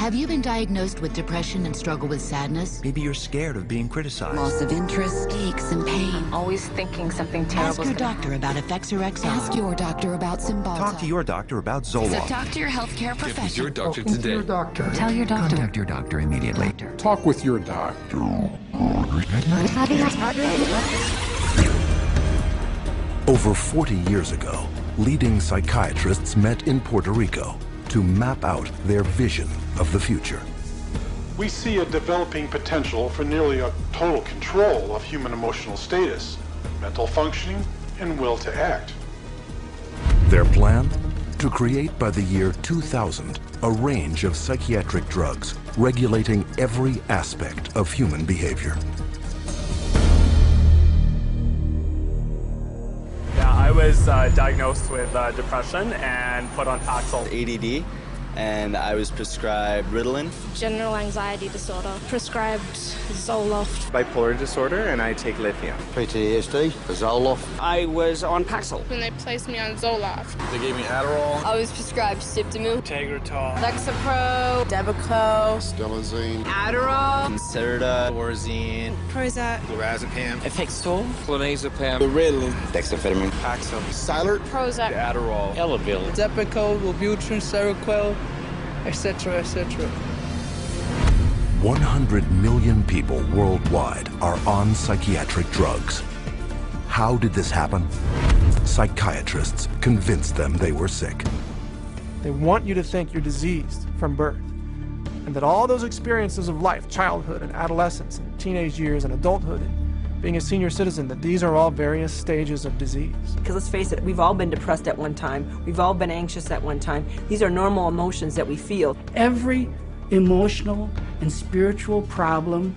Have you been diagnosed with depression and struggle with sadness? Maybe you're scared of being criticized. Loss of interest, aches and pain. Always thinking something terrible. Ask your doctor about Effects or Exile. Ask your doctor about Cymbalta. Talk to your doctor about Zoloft. So talk to your healthcare professional. Get with your doctor today. Your doctor. Tell your doctor. Contact your doctor immediately. Talk with your doctor. Over 40 years ago, leading psychiatrists met in Puerto Rico to map out their vision of the future. We see a developing potential for nearly a total control of human emotional status, mental functioning, and will to act. Their plan? To create by the year 2000 a range of psychiatric drugs regulating every aspect of human behavior. I was diagnosed with depression and put on Paxil. ADD, and I was prescribed Ritalin. General anxiety disorder, prescribed Zoloft. Bipolar disorder, and I take lithium. PTSD, Zoloft. I was on Paxil. When they placed me on Zoloft. They gave me Adderall. I was prescribed Siptamil, Tegretol, Lexapro, Depakote, Stelazine, Adderall, Concerta, Orazine, Prozac, Lorazepam, Effextol, Clonazepam, Ritalin, dexamphetamine, Paxil, Cylert, Prozac, Adderall, Elavil, Depakote, Wellbutrin, Seroquel, etc., etc. 100 million people worldwide are on psychiatric drugs. How did this happen? Psychiatrists convinced them they were sick. They want you to think you're diseased from birth, and that all those experiences of life, childhood and adolescence and teenage years and adulthood and being a senior citizen, that these are all various stages of disease. Because let's face it, we've all been depressed at one time. We've all been anxious at one time. These are normal emotions that we feel. Every emotional and spiritual problem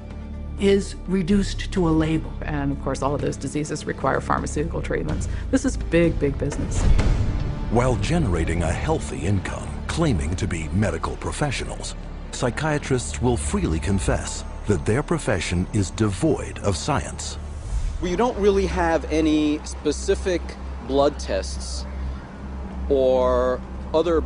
is reduced to a label. And of course, all of those diseases require pharmaceutical treatments. This is big, big business. While generating a healthy income, claiming to be medical professionals, psychiatrists will freely confess that their profession is devoid of science. We don't really have any specific blood tests or other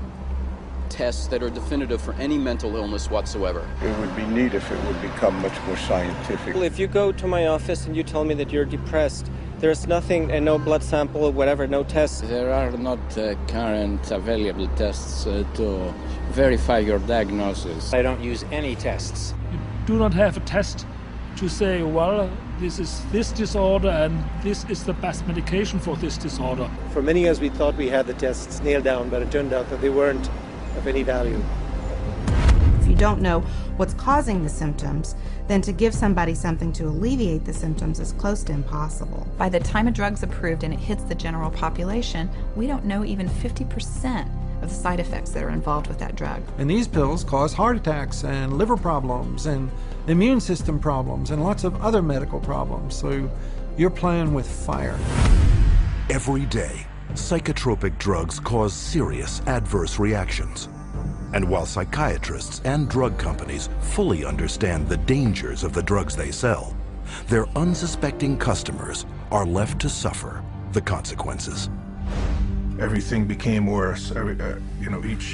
tests that are definitive for any mental illness whatsoever. It would be neat if it would become much more scientific. Well, if you go to my office and you tell me that you're depressed, there's nothing, and no blood sample or whatever, no tests. There are not current available tests to verify your diagnosis. I don't use any tests. You do not have a test to say, well, this is this disorder and this is the best medication for this disorder. For many years we thought we had the tests nailed down, but it turned out that they weren't of any value. If you don't know what's causing the symptoms, then to give somebody something to alleviate the symptoms is close to impossible. By the time a drug's approved and it hits the general population, we don't know even 50% of the side effects that are involved with that drug. And these pills cause heart attacks and liver problems and immune system problems and lots of other medical problems. So you're playing with fire. Every day, psychotropic drugs cause serious adverse reactions. And while psychiatrists and drug companies fully understand the dangers of the drugs they sell, their unsuspecting customers are left to suffer the consequences. Everything became worse.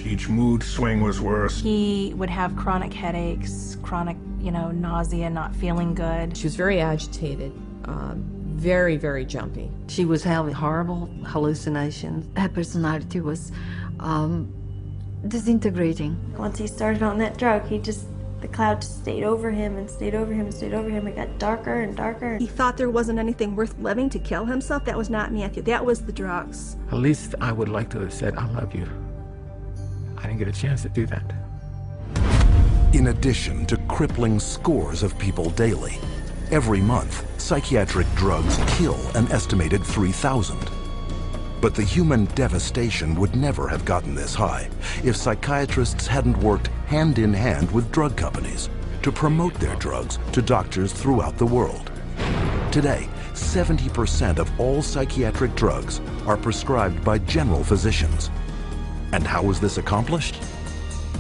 Each mood swing was worse. He would have chronic headaches, chronic, nausea, not feeling good. She was very agitated, very, very jumpy. She was having horrible hallucinations. Her personality was disintegrating. Once he started on that drug, the cloud just stayed over him and stayed over him and stayed over him. It got darker and darker. He thought there wasn't anything worth living to kill himself. That was not Matthew. That was the drugs. At least I would like to have said, I love you. I didn't get a chance to do that. In addition to crippling scores of people daily, every month, psychiatric drugs kill an estimated 3,000. But the human devastation would never have gotten this high if psychiatrists hadn't worked hand in hand with drug companies to promote their drugs to doctors throughout the world. Today, 70% of all psychiatric drugs are prescribed by general physicians. And how is this accomplished?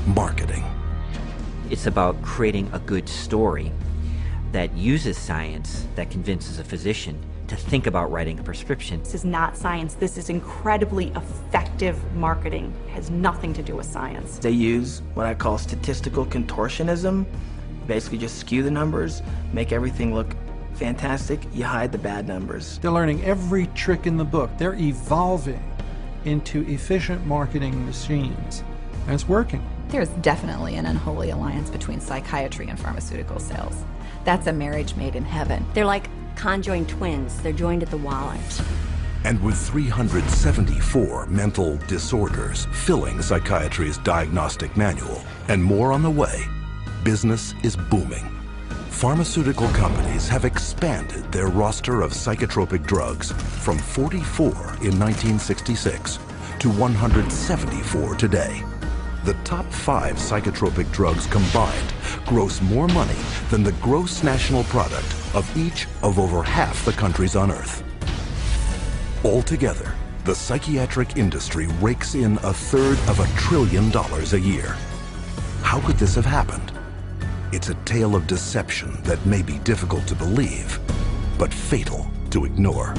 Marketing. It's about creating a good story that uses science, that convinces a physician to think about writing a prescription. This is not science. This is incredibly effective marketing. It has nothing to do with science. They use what I call statistical contortionism. Basically just skew the numbers, make everything look fantastic, you hide the bad numbers. They're learning every trick in the book. They're evolving into efficient marketing machines, and it's working. There's definitely an unholy alliance between psychiatry and pharmaceutical sales. That's a marriage made in heaven. They're like conjoined twins. They're joined at the wallet. And with 374 mental disorders filling psychiatry's diagnostic manual, and more on the way, business is booming. Pharmaceutical companies have expanded their roster of psychotropic drugs from 44 in 1966 to 174 today. The top 5 psychotropic drugs combined gross more money than the gross national product of each of over half the countries on Earth. Altogether, the psychiatric industry rakes in $1/3 of $1 trillion a year. How could this have happened? It's a tale of deception that may be difficult to believe, but fatal to ignore.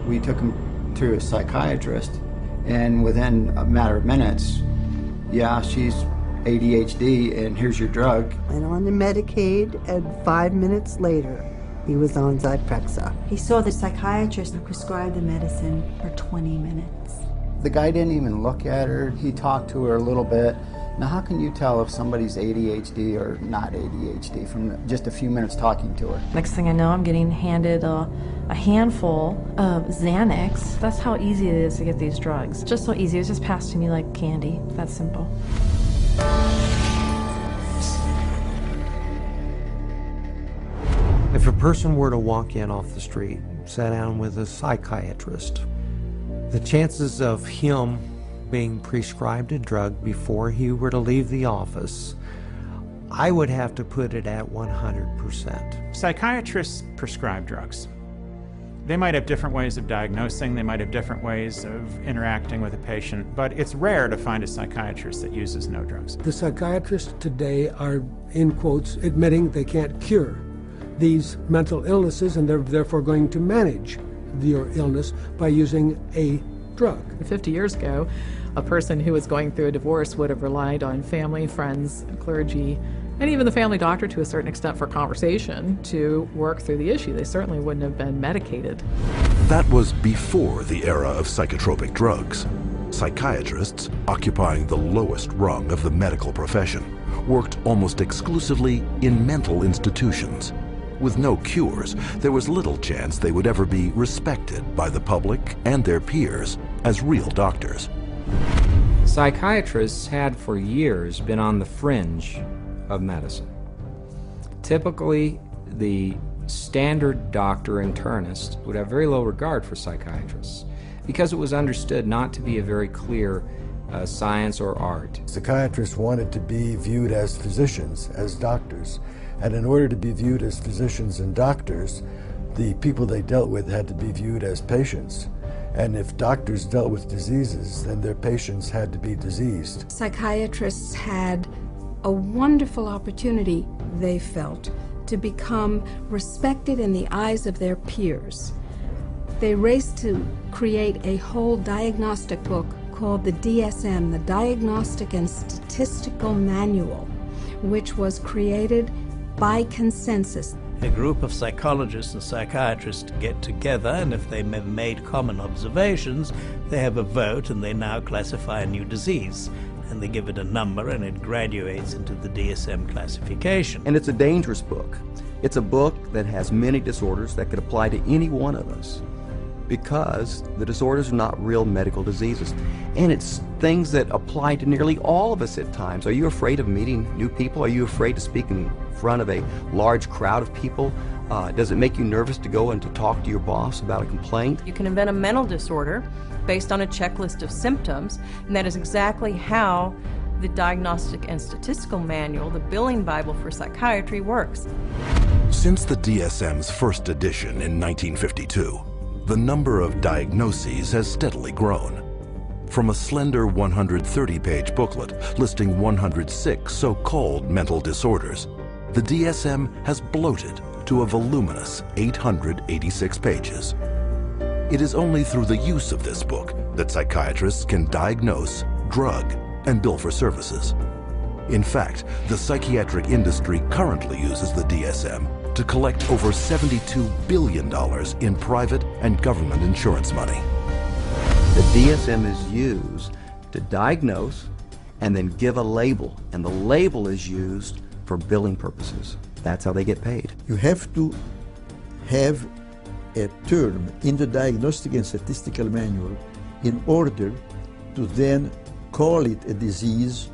We took him to a psychiatrist, and within a matter of minutes, yeah, she's ADHD, and here's your drug. Went on the Medicaid, and 5 minutes later, he was on Zyprexa. He saw the psychiatrist and prescribed the medicine for 20 minutes. The guy didn't even look at her. He talked to her a little bit. Now, how can you tell if somebody's ADHD or not ADHD from just a few minutes talking to her? Next thing I know, I'm getting handed a handful of Xanax. That's how easy it is to get these drugs. Just so easy. It was just passed to me like candy. That's simple. If a person were to walk in off the street, sit down with a psychiatrist, the chances of him being prescribed a drug before he were to leave the office, I would have to put it at 100%. Psychiatrists prescribe drugs. They might have different ways of diagnosing, they might have different ways of interacting with a patient, but it's rare to find a psychiatrist that uses no drugs. The psychiatrists today are, in quotes, admitting they can't cure these mental illnesses, and they're therefore going to manage your illness by using a drug. 50 years ago, a person who was going through a divorce would have relied on family, friends, clergy, and even the family doctor to a certain extent for conversation to work through the issue. They certainly wouldn't have been medicated. That was before the era of psychotropic drugs. Psychiatrists, occupying the lowest rung of the medical profession, worked almost exclusively in mental institutions. With no cures, there was little chance they would ever be respected by the public and their peers as real doctors. Psychiatrists had for years been on the fringe of medicine. Typically, the standard doctor internist would have very low regard for psychiatrists because it was understood not to be a very clear science or art. Psychiatrists wanted to be viewed as physicians, as doctors. And in order to be viewed as physicians and doctors, the people they dealt with had to be viewed as patients. And if doctors dealt with diseases, then their patients had to be diseased. Psychiatrists had a wonderful opportunity, they felt, to become respected in the eyes of their peers. They raced to create a whole diagnostic book called the DSM, the Diagnostic and Statistical Manual, which was created by consensus. A group of psychologists and psychiatrists get together, and if they have made common observations, they have a vote and they now classify a new disease. And they give it a number and it graduates into the DSM classification. And it's a dangerous book. It's a book that has many disorders that could apply to any one of us, because the disorders are not real medical diseases. And it's things that apply to nearly all of us at times. Are you afraid of meeting new people? Are you afraid to speak in front of a large crowd of people? Does it make you nervous to go and to talk to your boss about a complaint? You can invent a mental disorder based on a checklist of symptoms, and that is exactly how the Diagnostic and Statistical Manual, the billing Bible for psychiatry, works. Since the DSM's first edition in 1952, the number of diagnoses has steadily grown. from a slender 130-page booklet listing 106 so-called mental disorders, the DSM has bloated to a voluminous 886 pages. It is only through the use of this book that psychiatrists can diagnose, drug, and bill for services. In fact, the psychiatric industry currently uses the DSM to collect over $72 billion in private and government insurance money. The DSM is used to diagnose and then give a label, and the label is used for billing purposes. That's how they get paid. You have to have a term in the Diagnostic and Statistical Manual in order to then call it a disease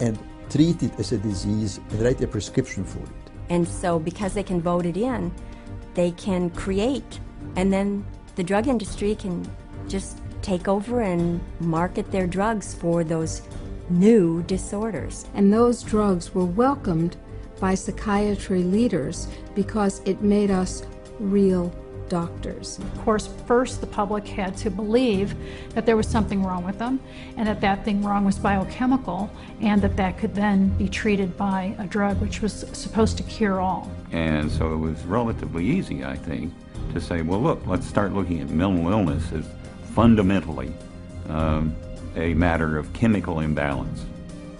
and treat it as a disease and write a prescription for it. And so because they can vote it in, they can create, and then the drug industry can just take over and market their drugs for those new disorders. And those drugs were welcomed by psychiatry leaders because it made us real doctors. Of course, first the public had to believe that there was something wrong with them, and that that thing wrong was biochemical, and that that could then be treated by a drug which was supposed to cure all. And so it was relatively easy, I think, to say, well, look, let's start looking at mental illness as fundamentally a matter of chemical imbalance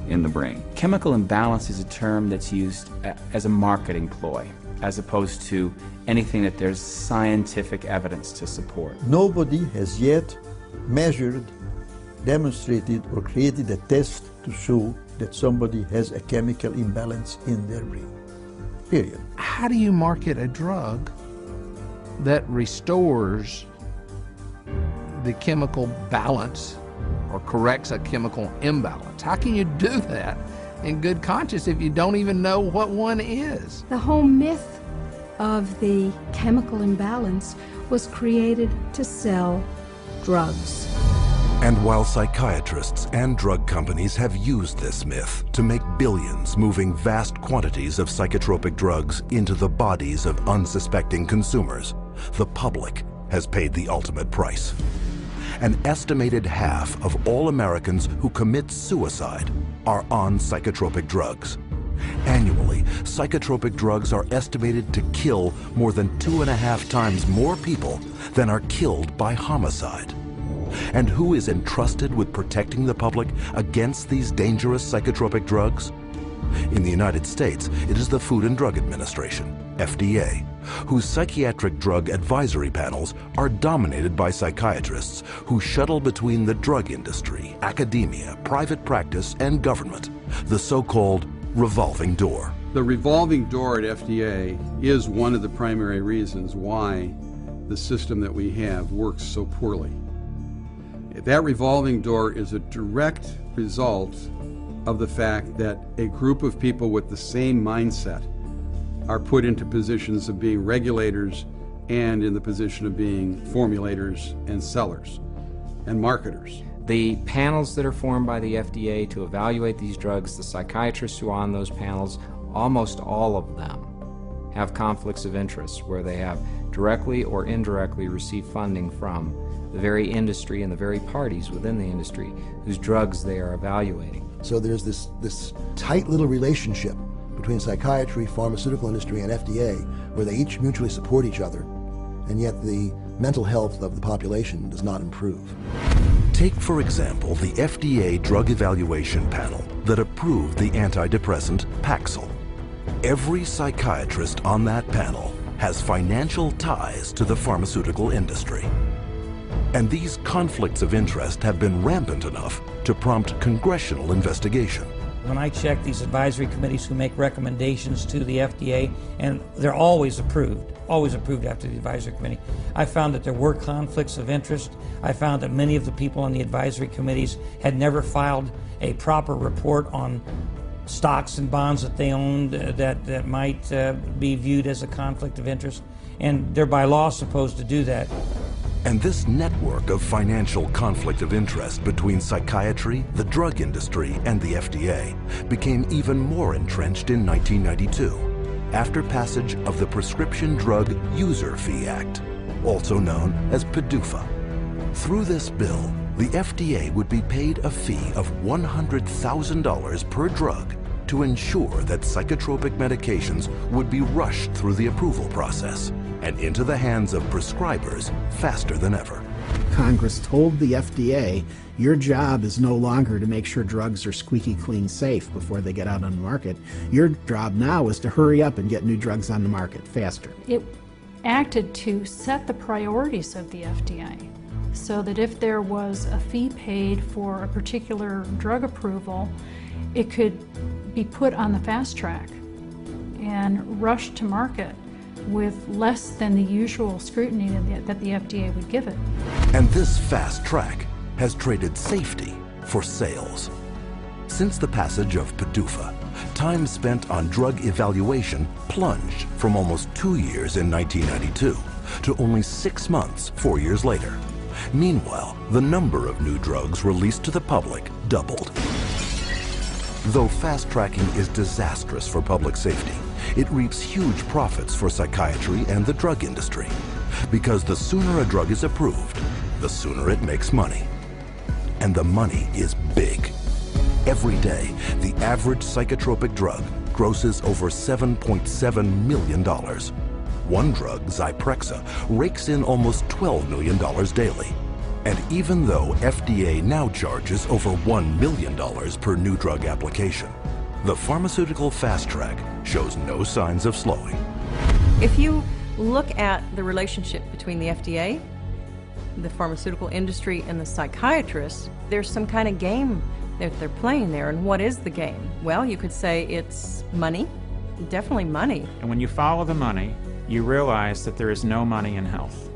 in the brain. Chemical imbalance is a term that's used as a marketing ploy, as opposed to anything that there's scientific evidence to support. Nobody has yet measured, demonstrated, or created a test to show that somebody has a chemical imbalance in their brain. Period. How do you market a drug that restores the chemical balance or corrects a chemical imbalance? How can you do that in good conscience if you don't even know what one is? The whole myth of the chemical imbalance was created to sell drugs. And while psychiatrists and drug companies have used this myth to make billions moving vast quantities of psychotropic drugs into the bodies of unsuspecting consumers, the public has paid the ultimate price. An estimated half of all Americans who commit suicide are on psychotropic drugs. Annually, psychotropic drugs are estimated to kill more than 2.5 times more people than are killed by homicide. And who is entrusted with protecting the public against these dangerous psychotropic drugs? In the United States, it is the Food and Drug Administration, FDA, whose psychiatric drug advisory panels are dominated by psychiatrists who shuttle between the drug industry, academia, private practice, and government, the so-called revolving door. The revolving door at FDA is one of the primary reasons why the system that we have works so poorly. That revolving door is a direct result of the fact that a group of people with the same mindset are put into positions of being regulators and in the position of being formulators and sellers and marketers. The panels that are formed by the FDA to evaluate these drugs, the psychiatrists who are on those panels, almost all of them have conflicts of interest where they have directly or indirectly received funding from the very industry and the very parties within the industry whose drugs they are evaluating. So there's this tight little relationship between psychiatry, pharmaceutical industry, and FDA where they each mutually support each other, and yet the mental health of the population does not improve. Take, for example, the FDA drug evaluation panel that approved the antidepressant Paxil. Every psychiatrist on that panel has financial ties to the pharmaceutical industry. And these conflicts of interest have been rampant enough to prompt congressional investigation. When I check these advisory committees who make recommendations to the FDA, and they're always approved after the advisory committee, I found that there were conflicts of interest. I found that many of the people on the advisory committees had never filed a proper report on stocks and bonds that they owned that might be viewed as a conflict of interest, and they're by law supposed to do that. And this network of financial conflict of interest between psychiatry, the drug industry, and the FDA became even more entrenched in 1992, after passage of the Prescription Drug User Fee Act, also known as PDUFA. Through this bill, the FDA would be paid a fee of $100,000 per drug to ensure that psychotropic medications would be rushed through the approval process and into the hands of prescribers faster than ever. Congress told the FDA, your job is no longer to make sure drugs are squeaky clean safe before they get out on the market. Your job now is to hurry up and get new drugs on the market faster. It acted to set the priorities of the FDA so that if there was a fee paid for a particular drug approval, it could be put on the fast track and rushed to market with less than the usual scrutiny that the FDA would give it. And this fast track has traded safety for sales. Since the passage of PDUFA, time spent on drug evaluation plunged from almost 2 years in 1992 to only 6 months 4 years later. Meanwhile, the number of new drugs released to the public doubled. Though fast tracking is disastrous for public safety, it reaps huge profits for psychiatry and the drug industry. Because the sooner a drug is approved, the sooner it makes money. And the money is big. Every day, the average psychotropic drug grosses over $7.7 million. One drug, Zyprexa, rakes in almost $12 million daily. And even though FDA now charges over $1 million per new drug application, the pharmaceutical fast track shows no signs of slowing. If you look at the relationship between the FDA, the pharmaceutical industry, and the psychiatrists, there's some kind of game that they're playing there. And what is the game? Well, you could say it's money, definitely money. And when you follow the money, you realize that there is no money in health.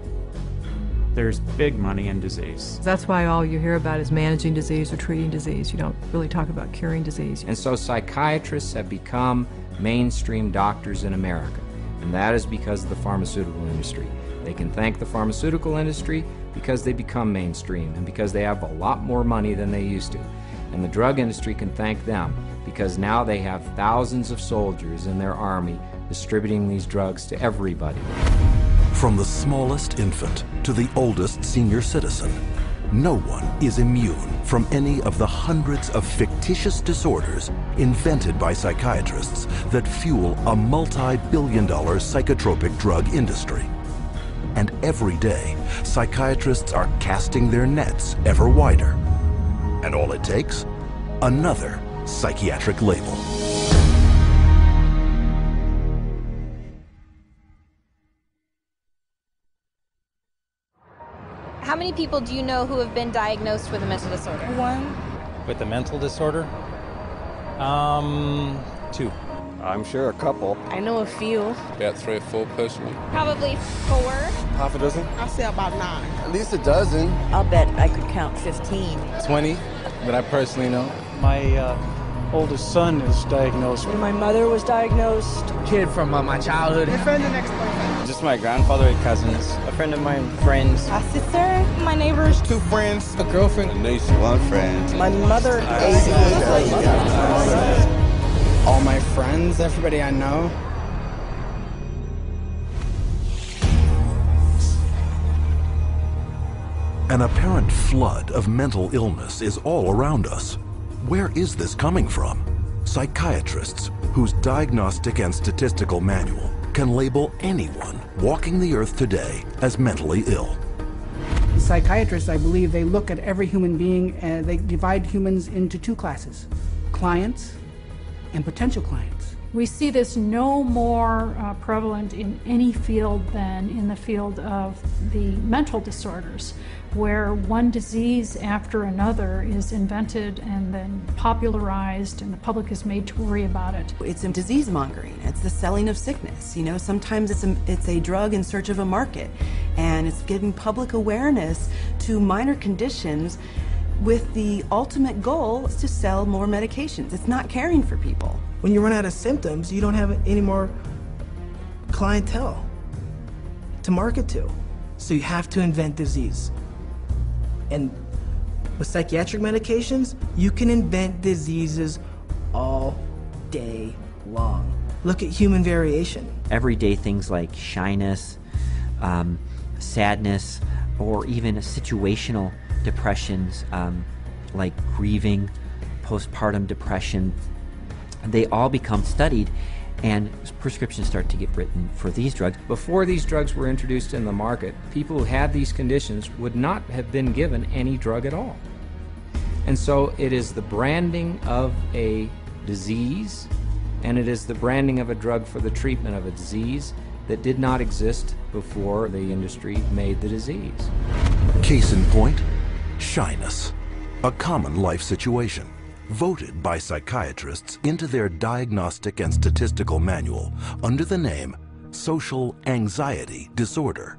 There's big money in disease. That's why all you hear about is managing disease or treating disease. You don't really talk about curing disease. And so psychiatrists have become mainstream doctors in America, and that is because of the pharmaceutical industry. They can thank the pharmaceutical industry because they become mainstream and because they have a lot more money than they used to. And the drug industry can thank them because now they have thousands of soldiers in their army distributing these drugs to everybody. From the smallest infant to the oldest senior citizen, no one is immune from any of the hundreds of fictitious disorders invented by psychiatrists that fuel a multi-billion-dollar psychotropic drug industry. And every day, psychiatrists are casting their nets ever wider. And all it takes? Another psychiatric label. How many people do you know who have been diagnosed with a mental disorder? One. With a mental disorder? 2. I'm sure a couple. I know a few. About 3 or 4 personally. Probably 4. Half a dozen? I'll say about 9. At least a dozen. I'll bet I could count 15. 20 that I personally know. My oldest son is diagnosed. My mother was diagnosed. Kid from my childhood. My friend and ex-boyfriend. Just my grandfather and cousins. A friend of mine, friends. A sister, my neighbors. 2 friends. A girlfriend. A niece. 1 friend. My mother. All my friends, everybody I know. An apparent flood of mental illness is all around us. Where is this coming from? Psychiatrists, whose diagnostic and statistical manual can label anyone walking the earth today as mentally ill. Psychiatrists, I believe, they look at every human being and they divide humans into 2 classes, clients and potential clients. We see this no more prevalent in any field than in the field of the mental disorders, where one disease after another is invented and then popularized and the public is made to worry about it. It's a disease mongering. It's the selling of sickness. You know, sometimes it's a drug in search of a market, and it's giving public awareness to minor conditions with the ultimate goal is to sell more medications. It's not caring for people. When you run out of symptoms, you don't have any more clientele to market to. So you have to invent disease. And with psychiatric medications, you can invent diseases all day long. Look at human variation. Everyday things like shyness, sadness, or even situational depressions, like grieving, postpartum depression, they all become studied, and prescriptions start to get written for these drugs. Before these drugs were introduced in the market, people who had these conditions would not have been given any drug at all. And so it is the branding of a disease, and it is the branding of a drug for the treatment of a disease that did not exist before the industry made the disease. Case in point, shyness, a common life situation, voted by psychiatrists into their diagnostic and statistical manual under the name social anxiety disorder.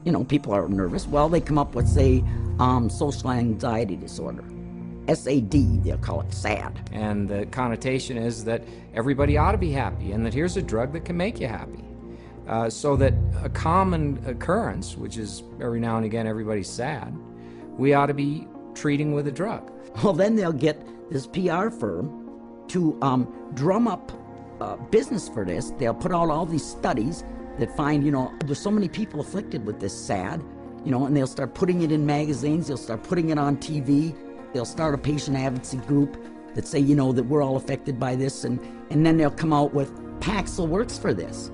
You know, people are nervous. Well, they come up with, say, social anxiety disorder. SAD, they'll call it SAD. And the connotation is that everybody ought to be happy, and that here's a drug that can make you happy. So that a common occurrence, which is every now and again everybody's sad, we ought to be treating with a drug. Well, then they'll get this PR firm to drum up business for this. They'll put out all these studies that find, you know, there's so many people afflicted with this SAD, you know, and they'll start putting it in magazines, they'll start putting it on TV, they'll start a patient advocacy group that say, you know, that we're all affected by this, and then they'll come out with Paxil works for this.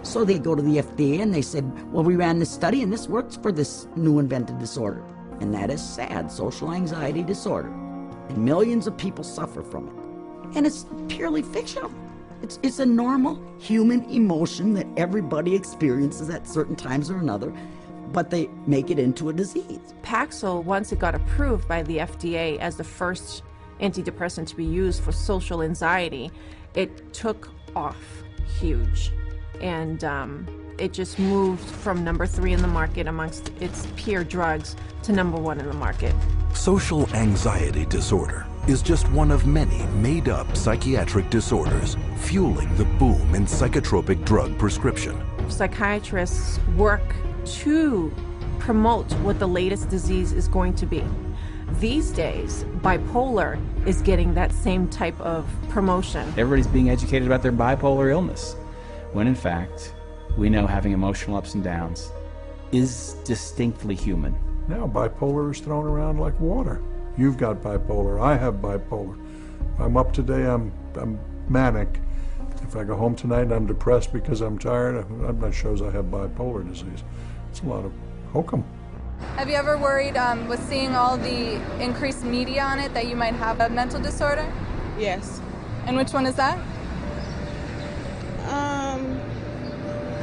So they go to the FDA and they said, well, we ran this study and this works for this new invented disorder. And that is SAD, social anxiety disorder. And millions of people suffer from it. And it's purely fictional. It's a normal human emotion that everybody experiences at certain times or another, but they make it into a disease. Paxil, once it got approved by the FDA as the first antidepressant to be used for social anxiety, it took off huge. And it just moved from number 3 in the market amongst its peer drugs to number 1 in the market. Social anxiety disorder is just one of many made-up psychiatric disorders fueling the boom in psychotropic drug prescription. Psychiatrists work to promote what the latest disease is going to be. These days, bipolar is getting that same type of promotion. Everybody's being educated about their bipolar illness, when in fact, we know having emotional ups and downs is distinctly human. Now bipolar is thrown around like water. You've got bipolar, I have bipolar. If I'm up today, I'm manic. If I go home tonight and I'm depressed because I'm tired, that shows I have bipolar disease. It's a lot of hokum. Have you ever worried with seeing all the increased media on it that you might have a mental disorder? Yes. And which one is that?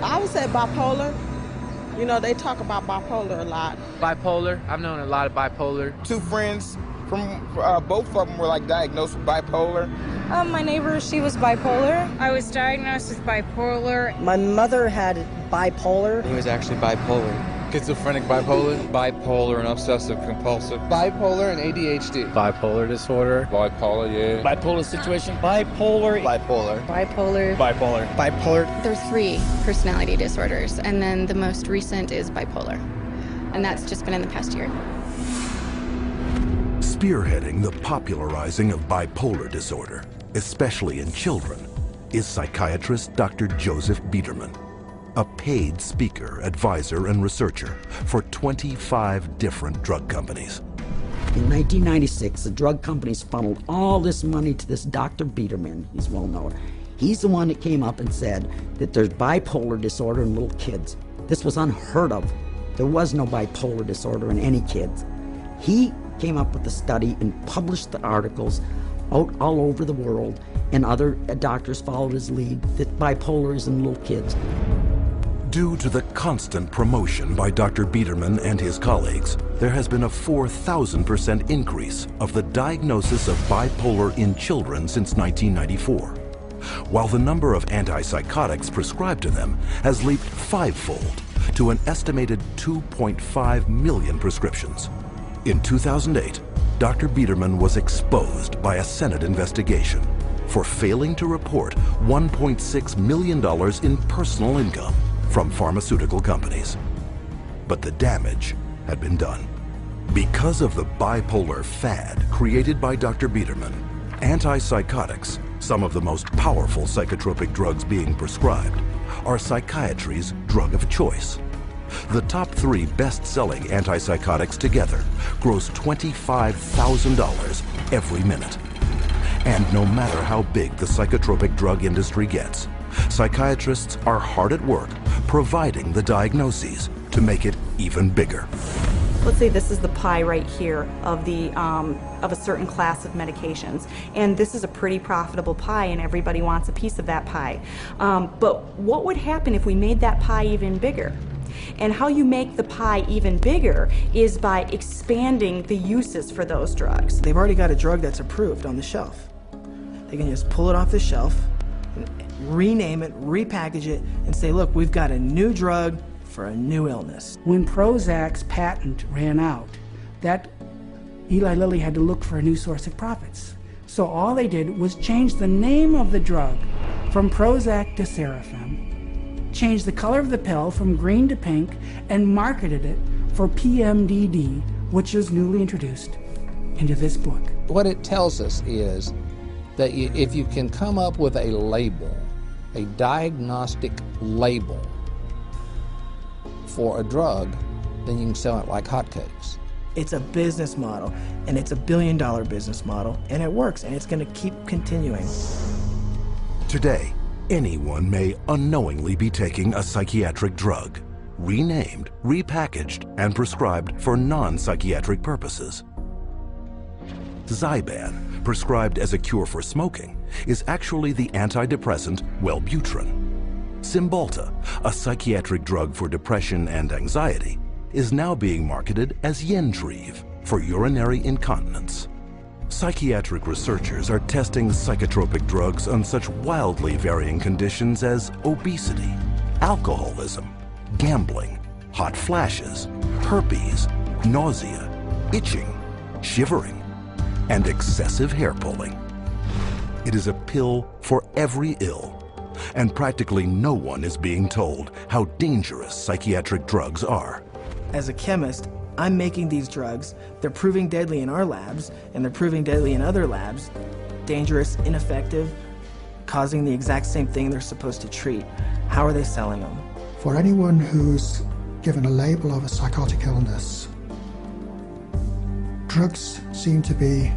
I would say bipolar. You know, they talk about bipolar a lot. Bipolar, I've known a lot of bipolar. 2 friends from both of them were like diagnosed with bipolar. My neighbor, she was bipolar. I was diagnosed with bipolar. My mother had bipolar. He was actually bipolar. Schizophrenic bipolar. Bipolar and obsessive compulsive. Bipolar and ADHD. Bipolar disorder. Bipolar, yeah. Bipolar situation. Bipolar. Bipolar. Bipolar. Bipolar. Bipolar. There's 3 personality disorders, and then the most recent is bipolar. And that's just been in the past year. Spearheading the popularizing of bipolar disorder, especially in children, is psychiatrist Dr. Joseph Biederman, a paid speaker, advisor, and researcher for 25 different drug companies. In 1996, the drug companies funneled all this money to this Dr. Biederman. He's well known. He's the one that came up and said that there's bipolar disorder in little kids. This was unheard of. There was no bipolar disorder in any kids. He came up with the study and published the articles out all over the world, and other doctors followed his lead, that bipolar is in little kids. Due to the constant promotion by Dr. Biederman and his colleagues, there has been a 4,000% increase of the diagnosis of bipolar in children since 1994, while the number of antipsychotics prescribed to them has leaped 5-fold to an estimated 2.5 million prescriptions. In 2008, Dr. Biederman was exposed by a Senate investigation for failing to report $1.6 million in personal income from pharmaceutical companies. But the damage had been done. Because of the bipolar fad created by Dr. Biederman, antipsychotics, some of the most powerful psychotropic drugs being prescribed, are psychiatry's drug of choice. The top 3 best-selling antipsychotics together gross $25,000 every minute. And no matter how big the psychotropic drug industry gets, psychiatrists are hard at work providing the diagnoses to make it even bigger. Let's say this is the pie right here of a certain class of medications, and this is a pretty profitable pie and everybody wants a piece of that pie. But what would happen if we made that pie even bigger? And how you make the pie even bigger is by expanding the uses for those drugs. They've already got a drug that's approved on the shelf. They can just pull it off the shelf, rename it, repackage it, and say, look, we've got a new drug for a new illness. When Prozac's patent ran out, that Eli Lilly had to look for a new source of profits. So all they did was change the name of the drug from Prozac to Serafem, changed the color of the pill from green to pink, and marketed it for PMDD, which is newly introduced into this book. What it tells us is that if you can come up with a label, a diagnostic label for a drug, then you can sell it like hotcakes. It's a business model, and it's $1 billion business model, and it works, and it's going to keep continuing. Today, anyone may unknowingly be taking a psychiatric drug, renamed, repackaged, and prescribed for non-psychiatric purposes. Zyban, prescribed as a cure for smoking, is actually the antidepressant Wellbutrin. Cymbalta, a psychiatric drug for depression and anxiety, is now being marketed as Yentriv for urinary incontinence. Psychiatric researchers are testing psychotropic drugs on such wildly varying conditions as obesity, alcoholism, gambling, hot flashes, herpes, nausea, itching, shivering, and excessive hair pulling. It is a pill for every ill, and practically no one is being told how dangerous psychiatric drugs are. As a chemist, I'm making these drugs. They're proving deadly in our labs, and they're proving deadly in other labs. Dangerous, ineffective, causing the exact same thing they're supposed to treat. How are they selling them? For anyone who's given a label of a psychotic illness, drugs seem to be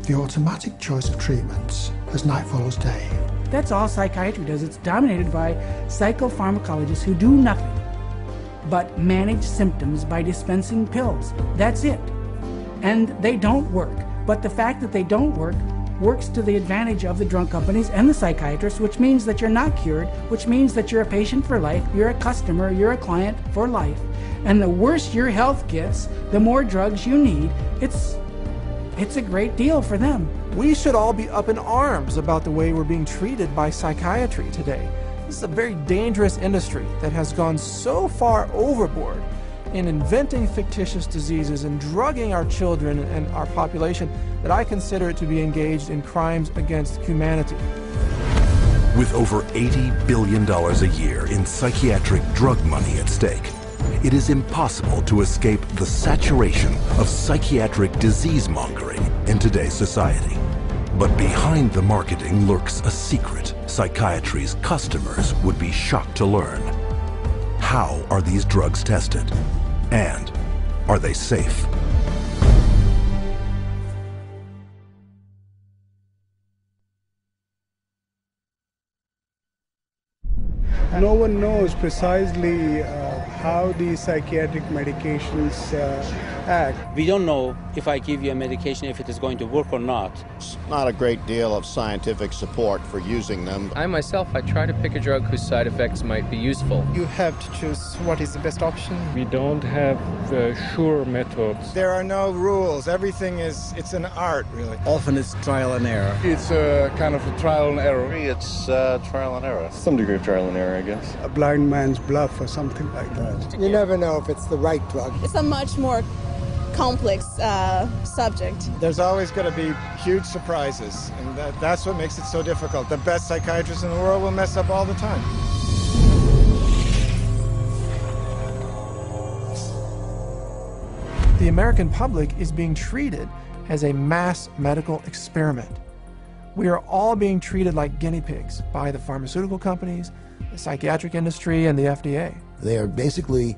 the automatic choice of treatment as night follows day. That's all psychiatry does. It's dominated by psychopharmacologists who do nothing but manage symptoms by dispensing pills. That's it. And they don't work. But the fact that they don't work works to the advantage of the drug companies and the psychiatrists, which means that you're not cured, which means that you're a patient for life, you're a customer, you're a client for life. And the worse your health gets, the more drugs you need. It's a great deal for them. We should all be up in arms about the way we're being treated by psychiatry today. This is a very dangerous industry that has gone so far overboard in inventing fictitious diseases and drugging our children and our population that I consider it to be engaged in crimes against humanity. With over $80 billion a year in psychiatric drug money at stake, it is impossible to escape the saturation of psychiatric disease-mongering in today's society. But behind the marketing lurks a secret psychiatry's customers would be shocked to learn. How are these drugs tested? And are they safe? No one knows precisely how these psychiatric medications act. We don't know if I give you a medication if it is going to work or not. There's not a great deal of scientific support for using them. I myself, I try to pick a drug whose side effects might be useful. You have to choose what is the best option. We don't have sure methods. There are no rules. Everything it's an art, really. Often it's trial and error. It's kind of a trial and error. It's trial and error. Some degree of trial and error, I guess. A blind man's bluff or something like that. You never know if it's the right drug. It's a much more complex subject. There's always going to be huge surprises, and that's what makes it so difficult. The best psychiatrists in the world will mess up all the time. The American public is being treated as a mass medical experiment. We are all being treated like guinea pigs by the pharmaceutical companies, the psychiatric industry, and the FDA. They are basically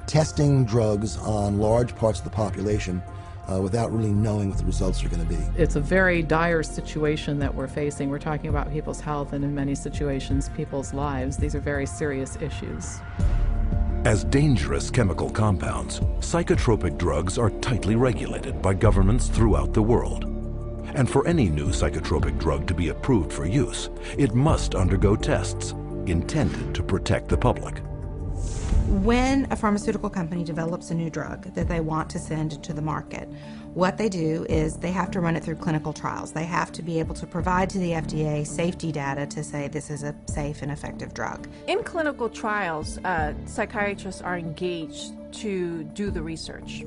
testing drugs on large parts of the population without really knowing what the results are going to be. It's a very dire situation that we're facing. We're talking about people's health and in many situations people's lives. These are very serious issues. As dangerous chemical compounds, psychotropic drugs are tightly regulated by governments throughout the world. And for any new psychotropic drug to be approved for use, it must undergo tests intended to protect the public. When a pharmaceutical company develops a new drug that they want to send to the market, what they do is they have to run it through clinical trials. They have to be able to provide to the FDA safety data to say this is a safe and effective drug. In clinical trials, psychiatrists are engaged to do the research.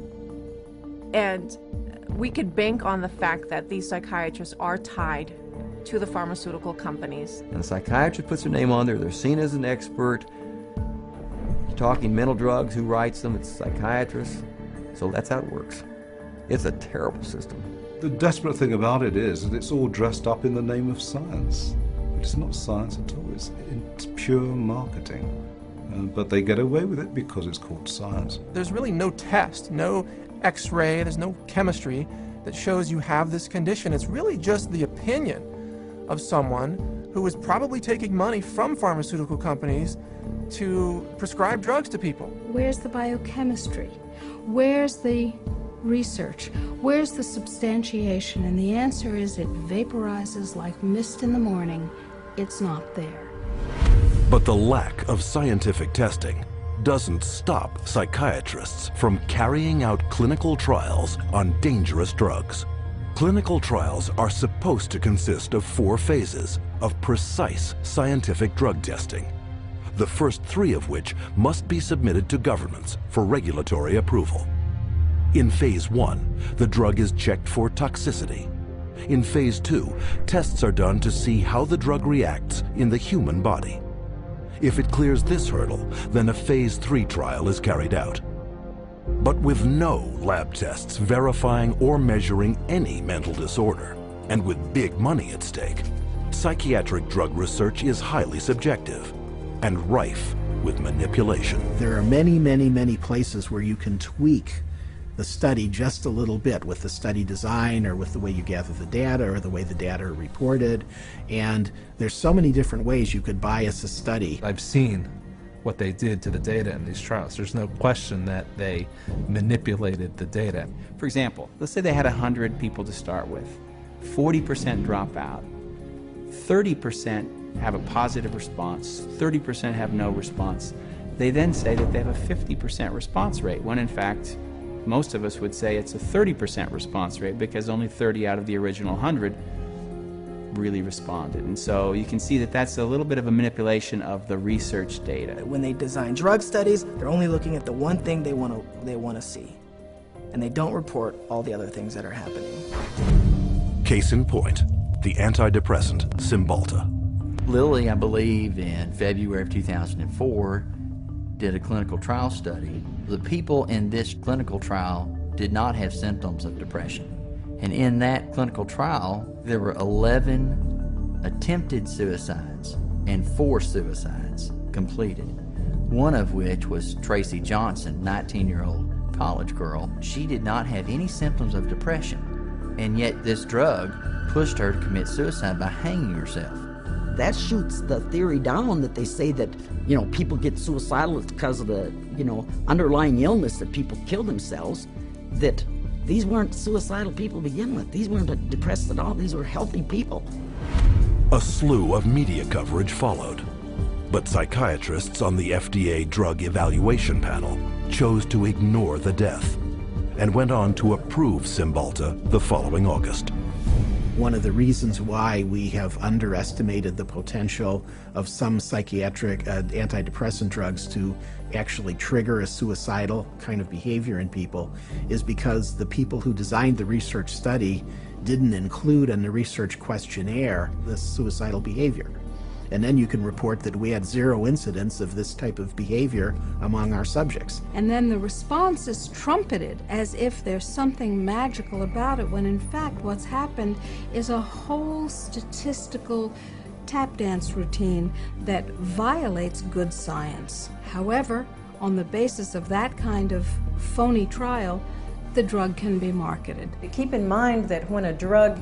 And we could bank on the fact that these psychiatrists are tied to the pharmaceutical companies. And a psychiatrist puts their name on there, they're seen as an expert. You're talking mental drugs, who writes them? It's a psychiatrist. So that's how it works. It's a terrible system. The desperate thing about it is that it's all dressed up in the name of science. But it's not science at all, it's pure marketing. But they get away with it because it's called science. There's really no test, no X-ray, there's no chemistry that shows you have this condition. It's really just the opinion of someone who is probably taking money from pharmaceutical companies to prescribe drugs to people. Where's the biochemistry? Where's the research? Where's the substantiation? And the answer is it vaporizes like mist in the morning. It's not there. But the lack of scientific testing doesn't stop psychiatrists from carrying out clinical trials on dangerous drugs. Clinical trials are supposed to consist of 4 phases of precise scientific drug testing, the first 3 of which must be submitted to governments for regulatory approval. In phase 1, the drug is checked for toxicity. In phase 2, tests are done to see how the drug reacts in the human body. If it clears this hurdle, then a phase 3 trial is carried out. But with no lab tests verifying or measuring any mental disorder, and with big money at stake, psychiatric drug research is highly subjective and rife with manipulation. There are many, many, many places where you can tweak the study just a little bit with the study design or with the way you gather the data or the way the data are reported. And there's so many different ways you could bias a study. I've seen what they did to the data in these trials. There's no question that they manipulated the data. For example, let's say they had 100 people to start with. 40% drop out. 30% have a positive response. 30% have no response. They then say that they have a 50% response rate, when in fact, most of us would say it's a 30% response rate because only 30 out of the original 100 really responded. And so you can see that that's a little bit of a manipulation of the research data. When they design drug studies, they're only looking at the one thing they want to see. And they don't report all the other things that are happening. Case in point, the antidepressant Cymbalta. Lilly, I believe, in February of 2004, did a clinical trial study. The people in this clinical trial did not have symptoms of depression. And in that clinical trial, there were 11 attempted suicides and 4 suicides completed. One of which was Tracy Johnson, 19-year-old college girl. She did not have any symptoms of depression, and yet this drug pushed her to commit suicide by hanging herself. That shoots the theory down that they say that, people get suicidal because of the, underlying illness that people kill themselves, that these weren't suicidal people to begin with. These weren't depressed at all. These were healthy people. A slew of media coverage followed, but psychiatrists on the FDA Drug Evaluation Panel chose to ignore the death and went on to approve Cymbalta the following August. One of the reasons why we have underestimated the potential of some psychiatric antidepressant drugs to actually trigger a suicidal kind of behavior in people is because the people who designed the research study didn't include in the research questionnaire the suicidal behavior. And then you can report that we had 0 incidents of this type of behavior among our subjects. And then the response is trumpeted as if there's something magical about it, when in fact what's happened is a whole statistical tap dance routine that violates good science. However, on the basis of that kind of phony trial, the drug can be marketed. Keep in mind that when a drug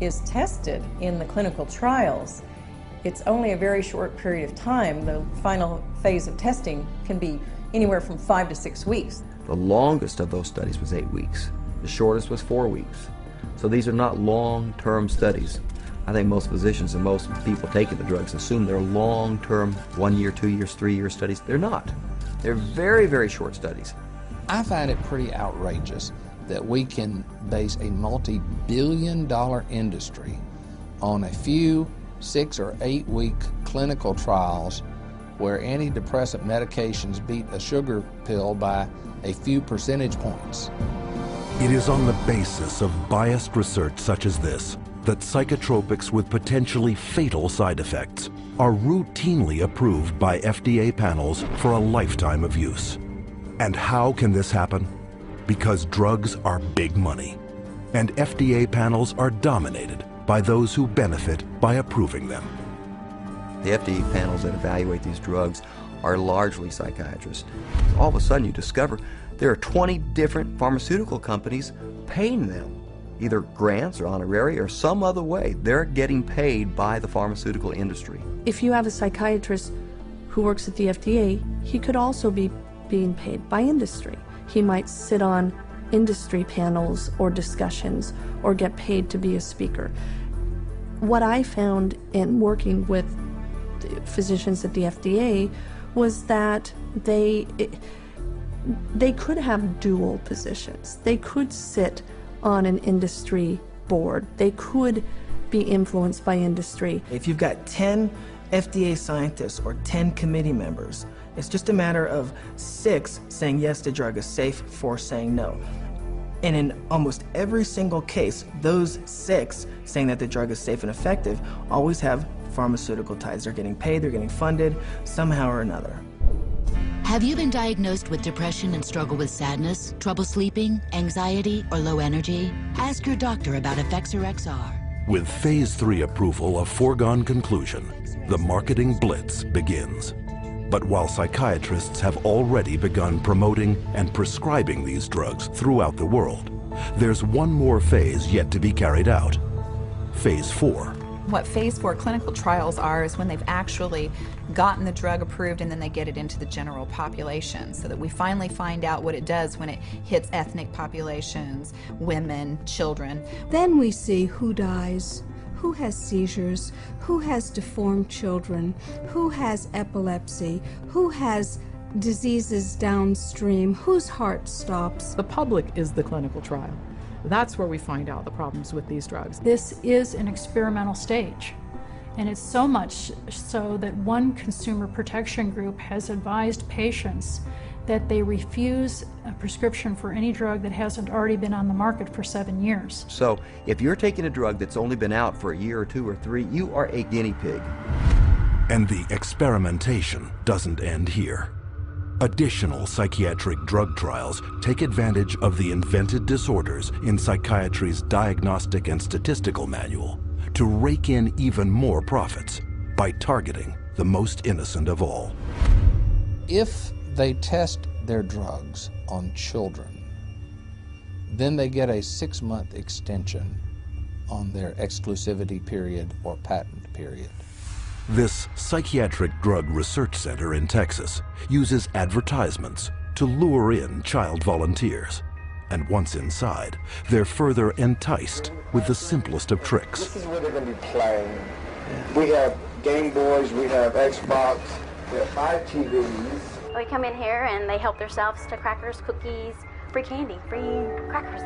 is tested in the clinical trials, it's only a very short period of time. The final phase of testing can be anywhere from 5 to 6 weeks. The longest of those studies was 8 weeks. The shortest was 4 weeks. So these are not long-term studies. I think most physicians and most people taking the drugs assume they're long-term, 1 year, 2 years, 3 year studies. They're not. They're very, very short studies. I find it pretty outrageous that we can base a multi-billion-dollar industry on a few 6 or 8 week clinical trials where antidepressant medications beat a sugar pill by a few percentage points. It is on the basis of biased research such as this that psychotropics with potentially fatal side effects are routinely approved by FDA panels for a lifetime of use. And how can this happen? Because drugs are big money, and FDA panels are dominated by those who benefit by approving them. The FDA panels that evaluate these drugs are largely psychiatrists. All of a sudden you discover there are 20 different pharmaceutical companies paying them, either grants or honorary or some other way. They're getting paid by the pharmaceutical industry. If you have a psychiatrist who works at the FDA, he could also be being paid by industry. He might sit on industry panels or discussions or get paid to be a speaker. What I found in working with physicians at the FDA was that they could have dual positions. They could sit on an industry board. They could be influenced by industry. If you've got 10 FDA scientists or 10 committee members, it's just a matter of 6 saying yes, the drug is safe, 4 saying no. And in almost every single case, those 6 saying that the drug is safe and effective always have pharmaceutical ties. They're getting paid, they're getting funded somehow or another. Have you been diagnosed with depression and struggle with sadness, trouble sleeping, anxiety, or low energy? Ask your doctor about Effexor XR. With Phase 3 approval a foregone conclusion, the marketing blitz begins. But while psychiatrists have already begun promoting and prescribing these drugs throughout the world, there's one more phase yet to be carried out. Phase 4. What Phase 4 clinical trials are is when they've actually gotten the drug approved and then they get it into the general population, so that we finally find out what it does when it hits ethnic populations, women, children. Then we see who dies, who has seizures, who has deformed children, who has epilepsy, who has diseases downstream, whose heart stops. The public is the clinical trial. That's where we find out the problems with these drugs. This is an experimental stage, and it's so much so that one consumer protection group has advised patients that they refuse a prescription for any drug that hasn't already been on the market for 7 years. So if you're taking a drug that's only been out for a year or 2 or 3, you are a guinea pig. And the experimentation doesn't end here. Additional psychiatric drug trials take advantage of the invented disorders in psychiatry's Diagnostic and Statistical Manual to rake in even more profits by targeting the most innocent of all. If they test their drugs on children, then they get a 6-month extension on their exclusivity period or patent period. This psychiatric drug research center in Texas uses advertisements to lure in child volunteers. And once inside, they're further enticed with the simplest of tricks. This is where they're going to be playing. We have Game Boys, we have Xbox, we have 5 TVs. They come in here and they help themselves to crackers, cookies, free candy, free crackers.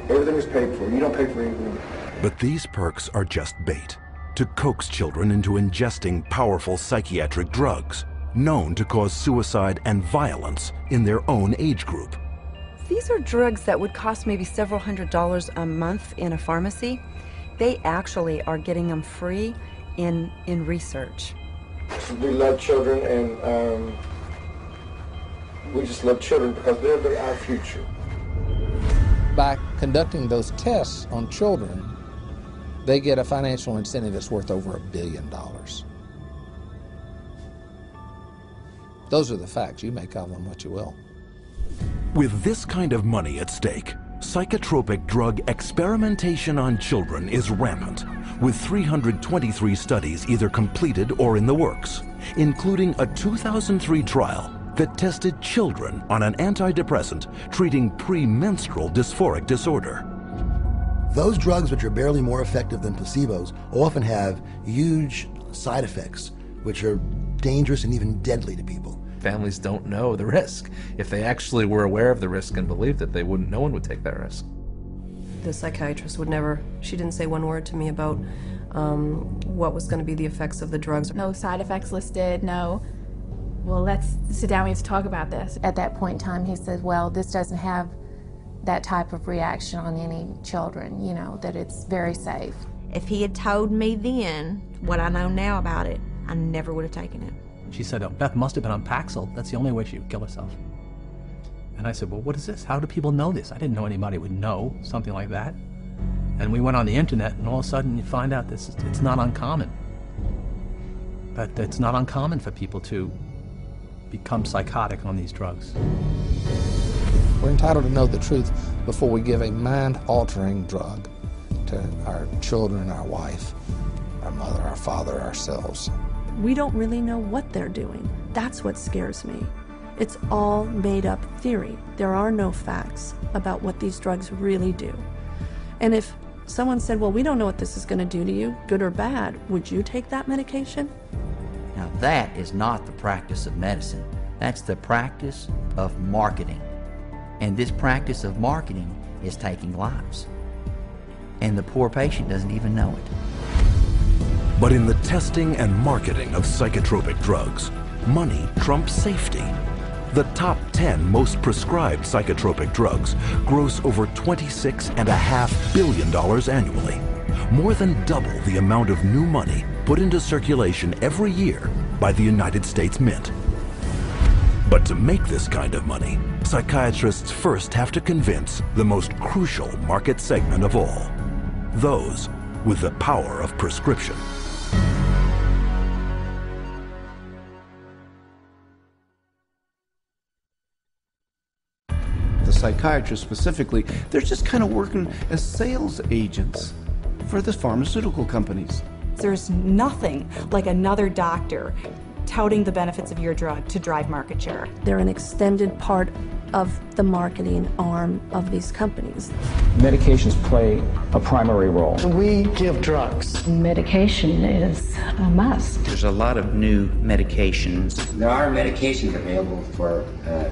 Everything is paid for. You don't pay for anything. But these perks are just bait to coax children into ingesting powerful psychiatric drugs known to cause suicide and violence in their own age group. These are drugs that would cost maybe several $100s a month in a pharmacy. They actually are getting them free in research. We love children, and we just love children because they're our future. By conducting those tests on children, they get a financial incentive that's worth over $1 billion. Those are the facts. You make of them what you will. With this kind of money at stake, psychotropic drug experimentation on children is rampant, with 323 studies either completed or in the works, including a 2003 trial that tested children on an antidepressant treating premenstrual dysphoric disorder. Those drugs, which are barely more effective than placebos, often have huge side effects, which are dangerous and even deadly to people. Families don't know the risk. If they actually were aware of the risk and believed it, no one would take that risk. The psychiatrist would never, she didn't say one word to me about what was going to be the effects of the drugs. No side effects listed, no. Well, let's sit down, we have to talk about this. At that point in time, he said, well, this doesn't have that type of reaction on any children, you know, that it's very safe. If he had told me then what I know now about it, I never would have taken it. She said, oh, Beth must have been on Paxil. That's the only way she would kill herself. And I said, well, what is this? How do people know this? I didn't know anybody would know something like that. And we went on the internet, and all of a sudden you find out it's not uncommon. But it's not uncommon for people to become psychotic on these drugs. We're entitled to know the truth before we give a mind-altering drug to our children, our wife, our mother, our father, ourselves. We don't really know what they're doing. That's what scares me. It's all made up theory. There are no facts about what these drugs really do. And if someone said, well, we don't know what this is going to do to you, good or bad, would you take that medication? Now that is not the practice of medicine. That's the practice of marketing. And this practice of marketing is taking lives. And the poor patient doesn't even know it. But in the testing and marketing of psychotropic drugs, money trumps safety. The top 10 most prescribed psychotropic drugs gross over $26.5 billion annually, more than double the amount of new money put into circulation every year by the United States Mint. But to make this kind of money, psychiatrists first have to convince the most crucial market segment of all, those with the power of prescription. The psychiatrists specifically, they're just kind of working as sales agents for the pharmaceutical companies. There's nothing like another doctor touting the benefits of your drug to drive market share. They're an extended part of the marketing arm of these companies. Medications play a primary role. We give drugs. Medication is a must. There's a lot of new medications. There are medications available for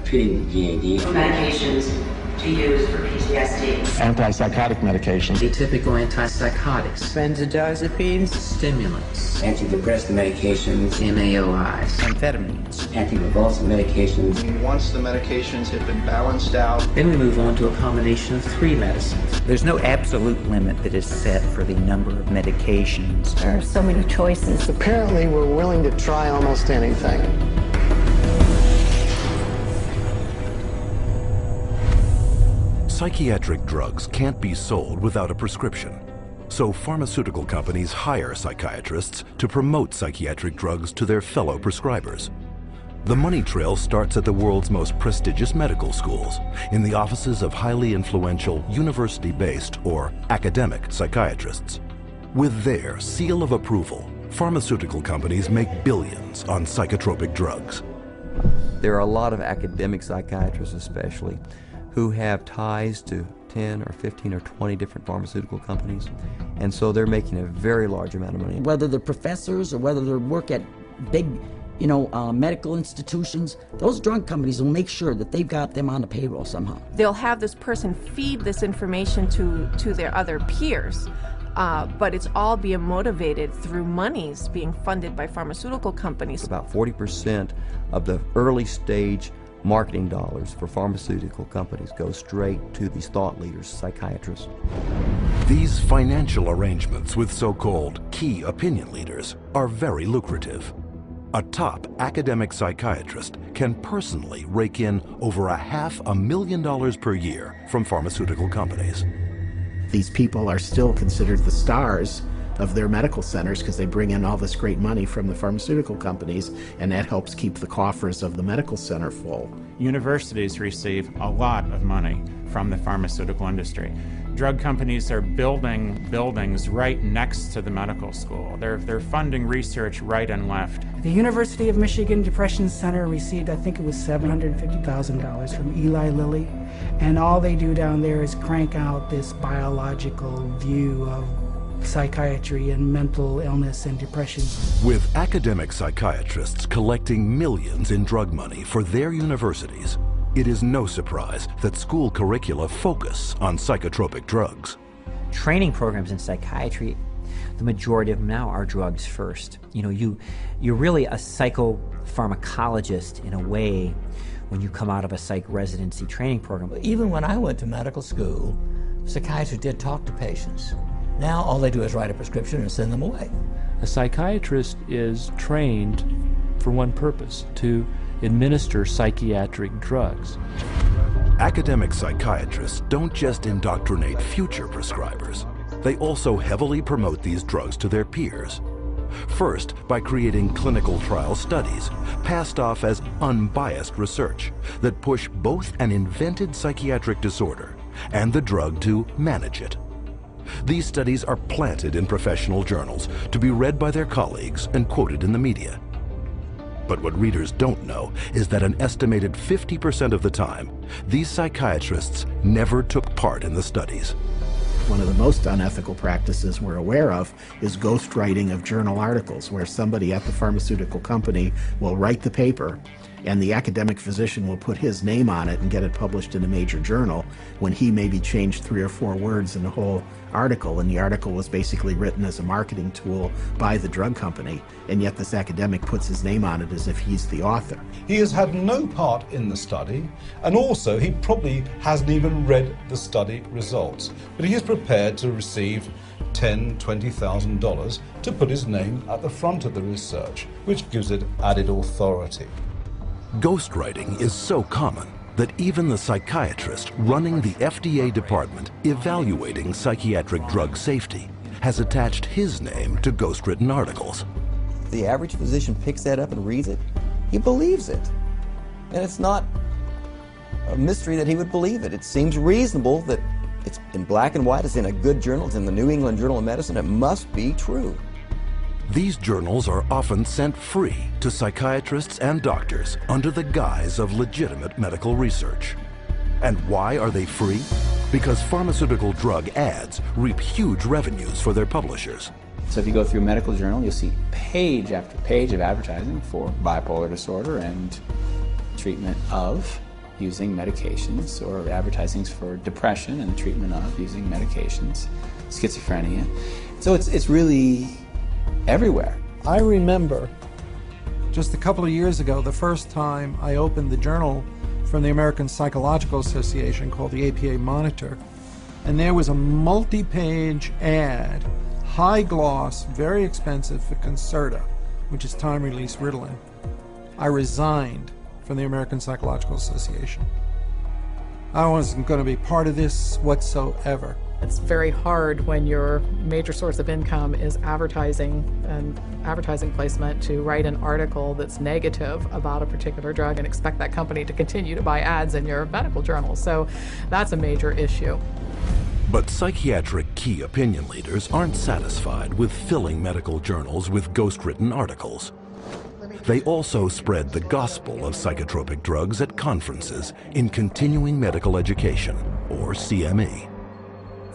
treating GAD. Medications to use for PTSD. Antipsychotic medications. Atypical antipsychotics. Benzodiazepines. Stimulants. Antidepressant medications. MAOIs. Amphetamines. Anticonvulsant medications. Once the medications have been balanced out, then we move on to a combination of 3 medicines. There's no absolute limit that is set for the number of medications. There are so many choices. Apparently, we're willing to try almost anything. Psychiatric drugs can't be sold without a prescription, so pharmaceutical companies hire psychiatrists to promote psychiatric drugs to their fellow prescribers. The money trail starts at the world's most prestigious medical schools, in the offices of highly influential university-based or academic psychiatrists. With their seal of approval, pharmaceutical companies make billions on psychotropic drugs. There are a lot of academic psychiatrists especially who have ties to 10 or 15 or 20 different pharmaceutical companies, and so they're making a very large amount of money. Whether they're professors or whether they work at big, medical institutions, those drug companies will make sure that they've got them on the payroll somehow. They'll have this person feed this information to their other peers, but it's all being motivated through monies being funded by pharmaceutical companies. About 40% of the early stage marketing dollars for pharmaceutical companies go straight to these thought leaders, psychiatrists. These financial arrangements with so-called key opinion leaders are very lucrative. A top academic psychiatrist can personally rake in over $500,000 per year from pharmaceutical companies. These people are still considered the stars of their medical centers because they bring in all this great money from the pharmaceutical companies, and that helps keep the coffers of the medical center full. Universities receive a lot of money from the pharmaceutical industry. Drug companies are building buildings right next to the medical school. They're funding research right and left. The University of Michigan Depression Center received, I think it was $750,000 from Eli Lilly, and all they do down there is crank out this biological view of psychiatry and mental illness and depression. With academic psychiatrists collecting millions in drug money for their universities, it is no surprise that school curricula focus on psychotropic drugs. Training programs in psychiatry, the majority of them now are drugs first. You know, you're really a psychopharmacologist in a way when you come out of a psych residency training program. Even when I went to medical school, psychiatrists did talk to patients. Now all they do is write a prescription and send them away. A psychiatrist is trained for one purpose, to administer psychiatric drugs. Academic psychiatrists don't just indoctrinate future prescribers. They also heavily promote these drugs to their peers. First, by creating clinical trial studies, passed off as unbiased research that push both an invented psychiatric disorder and the drug to manage it. These studies are planted in professional journals to be read by their colleagues and quoted in the media. But what readers don't know is that an estimated 50% of the time, these psychiatrists never took part in the studies. One of the most unethical practices we're aware of is ghostwriting of journal articles, where somebody at the pharmaceutical company will write the paper and the academic physician will put his name on it and get it published in a major journal when he maybe changed 3 or 4 words in the whole article, and the article was basically written as a marketing tool by the drug company, and yet this academic puts his name on it as if he's the author. He has had no part in the study, and also he probably hasn't even read the study results, but he is prepared to receive $10,000, $20,000 to put his name at the front of the research, which gives it added authority. Ghostwriting is so common that even the psychiatrist running the FDA department evaluating psychiatric drug safety has attached his name to ghostwritten articles. The average physician picks that up and reads it. He believes it. And it's not a mystery that he would believe it. It seems reasonable that it's in black and white, it's in a good journal, it's in the New England Journal of Medicine, it must be true. These journals are often sent free to psychiatrists and doctors under the guise of legitimate medical research. And why are they free? Because pharmaceutical drug ads reap huge revenues for their publishers. So if you go through a medical journal, you'll see page after page of advertising for bipolar disorder and treatment of using medications, or advertisings for depression and treatment of using medications, schizophrenia. So it's really everywhere. I remember just a couple of years ago, the first time I opened the journal from the American Psychological Association called the APA Monitor, and there was a multi-page ad, high gloss, very expensive, for Concerta, which is time-release Ritalin. I resigned from the American Psychological Association. I wasn't going to be part of this whatsoever. It's very hard when your major source of income is advertising and advertising placement to write an article that's negative about a particular drug and expect that company to continue to buy ads in your medical journal. So that's a major issue. But psychiatric key opinion leaders aren't satisfied with filling medical journals with ghostwritten articles. They also spread the gospel of psychotropic drugs at conferences in continuing medical education, or CME.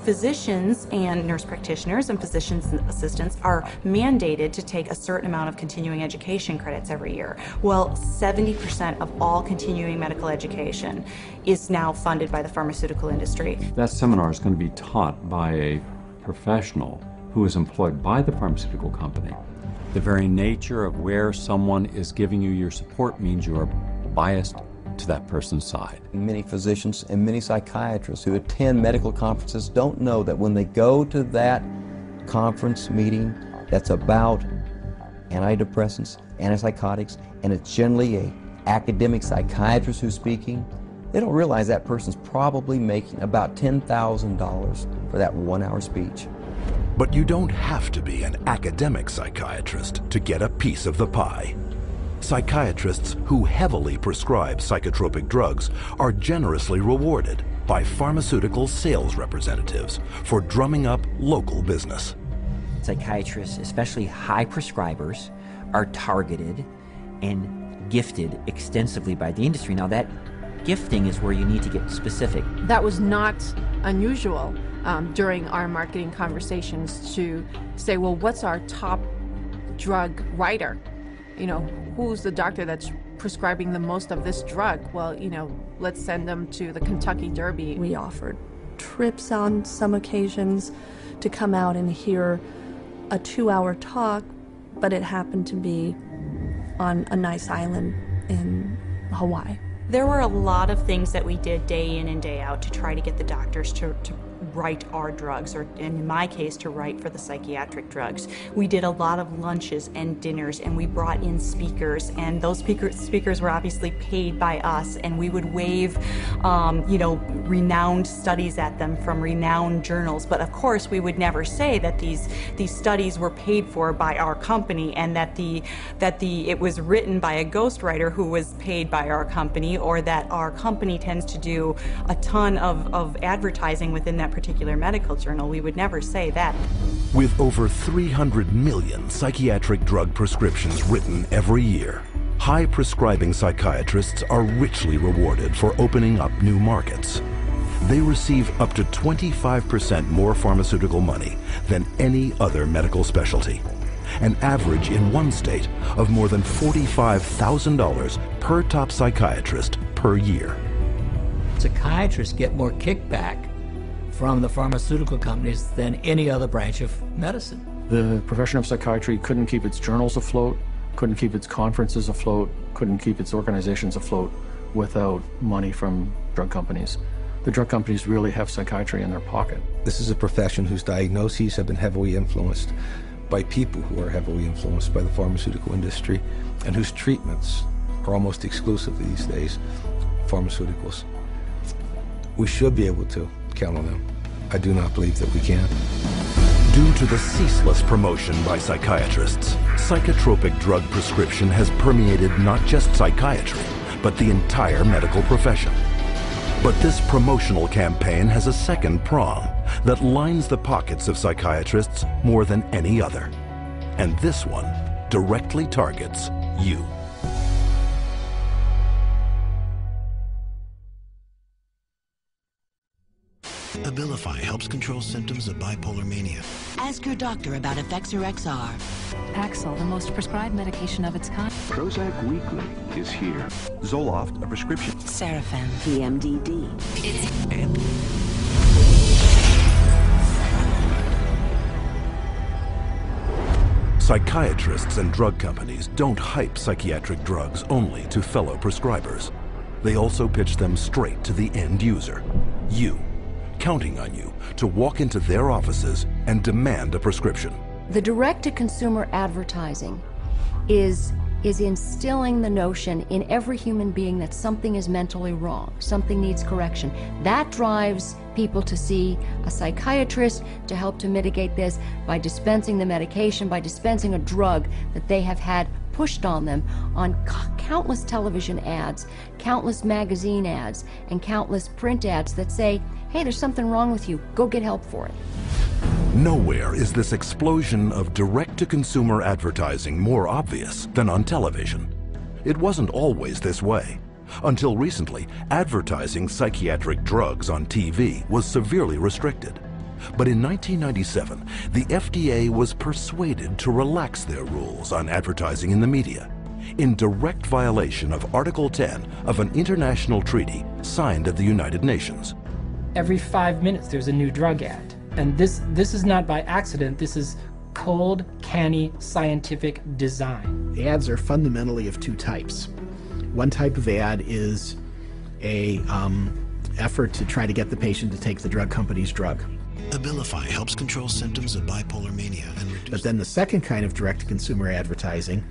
Physicians and nurse practitioners and physician's assistants are mandated to take a certain amount of continuing education credits every year. Well, 70% of all continuing medical education is now funded by the pharmaceutical industry. That seminar is going to be taught by a professional who is employed by the pharmaceutical company. The very nature of where someone is giving you your support means you are biased to that person's side. Many physicians and many psychiatrists who attend medical conferences don't know that when they go to that conference meeting that's about antidepressants, antipsychotics, and it's generally an academic psychiatrist who's speaking, They don't realize that person's probably making about $10,000 for that 1-hour speech. But you don't have to be an academic psychiatrist to get a piece of the pie. Psychiatrists who heavily prescribe psychotropic drugs are generously rewarded by pharmaceutical sales representatives for drumming up local business. Psychiatrists, especially high prescribers, are targeted and gifted extensively by the industry. Now that gifting is where you need to get specific. That was not unusual during our marketing conversations to say, well, what's our top drug writer? You know, who's the doctor that's prescribing the most of this drug? Well, you know, let's send them to the Kentucky Derby. We offered trips on some occasions to come out and hear a 2-hour talk, but it happened to be on a nice island in Hawaii. There were a lot of things that we did day in and day out to try to get the doctors to write our drugs, or in my case, to write for the psychiatric drugs. We did a lot of lunches and dinners, and we brought in speakers, and those speakers were obviously paid by us, and we would wave, you know, renowned studies at them from renowned journals. But of course, we would never say that these studies were paid for by our company, and that it was written by a ghostwriter who was paid by our company, or that our company tends to do a ton of advertising within that particular medical journal. We would never say that. With over 300 million psychiatric drug prescriptions written every year, high prescribing psychiatrists are richly rewarded for opening up new markets. They receive up to 25% more pharmaceutical money than any other medical specialty, an average in one state of more than $45,000 per top psychiatrist per year. Psychiatrists get more kickback from the pharmaceutical companies than any other branch of medicine. The profession of psychiatry couldn't keep its journals afloat, couldn't keep its conferences afloat, couldn't keep its organizations afloat without money from drug companies. The drug companies really have psychiatry in their pocket. This is a profession whose diagnoses have been heavily influenced by people who are heavily influenced by the pharmaceutical industry, and whose treatments are almost exclusively these days pharmaceuticals. We should be able to count on them. I do not believe that we can. Due to the ceaseless promotion by psychiatrists, psychotropic drug prescription has permeated not just psychiatry, but the entire medical profession. But this promotional campaign has a second prong that lines the pockets of psychiatrists more than any other. And this one directly targets you. Abilify helps control symptoms of bipolar mania. Ask your doctor about Effexor XR. Paxil, the most prescribed medication of its kind. Prozac Weekly is here. Zoloft, a prescription. Serafen, PMDD. And psychiatrists and drug companies don't hype psychiatric drugs only to fellow prescribers. They also pitch them straight to the end user, you, counting on you to walk into their offices and demand a prescription. The direct-to-consumer advertising is instilling the notion in every human being that something is mentally wrong, something needs correction. That drives people to see a psychiatrist to help to mitigate this by dispensing the medication, by dispensing a drug that they have had pushed on them on countless television ads, countless magazine ads, and countless print ads that say, hey, there's something wrong with you, go get help for it. Nowhere is this explosion of direct-to-consumer advertising more obvious than on television. It wasn't always this way. Until recently, advertising psychiatric drugs on TV was severely restricted. But in 1997, the FDA was persuaded to relax their rules on advertising in the media, in direct violation of Article 10 of an international treaty signed at the United Nations. Every 5 minutes there's a new drug ad. And this is not by accident, this is cold, canny, scientific design. Ads are fundamentally of two types. One type of ad is a effort to try to get the patient to take the drug company's drug. Abilify helps control symptoms of bipolar mania and reduce... But then the second kind of direct-to-consumer advertising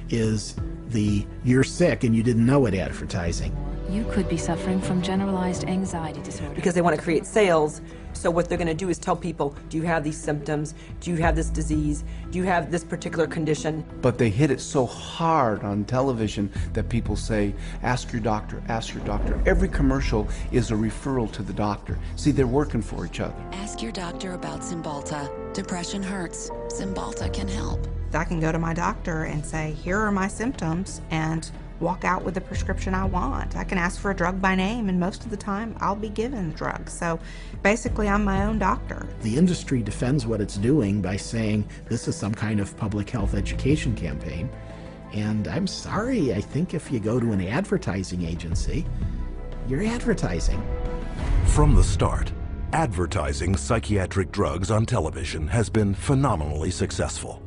is the you're sick and you didn't know it advertising. You could be suffering from generalized anxiety disorder. Because they want to create sales, so what they're going to do is tell people, do you have these symptoms? Do you have this disease? Do you have this particular condition? But they hit it so hard on television that people say, ask your doctor, ask your doctor. Every commercial is a referral to the doctor. See, they're working for each other. Ask your doctor about Cymbalta. Depression hurts. Cymbalta can help. I can go to my doctor and say, here are my symptoms, and walk out with the prescription I want. I can ask for a drug by name, and most of the time I'll be given drugs. So basically I'm my own doctor. The industry defends what it's doing by saying this is some kind of public health education campaign. And I'm sorry, I think if you go to an advertising agency, you're advertising. From the start, advertising psychiatric drugs on television has been phenomenally successful.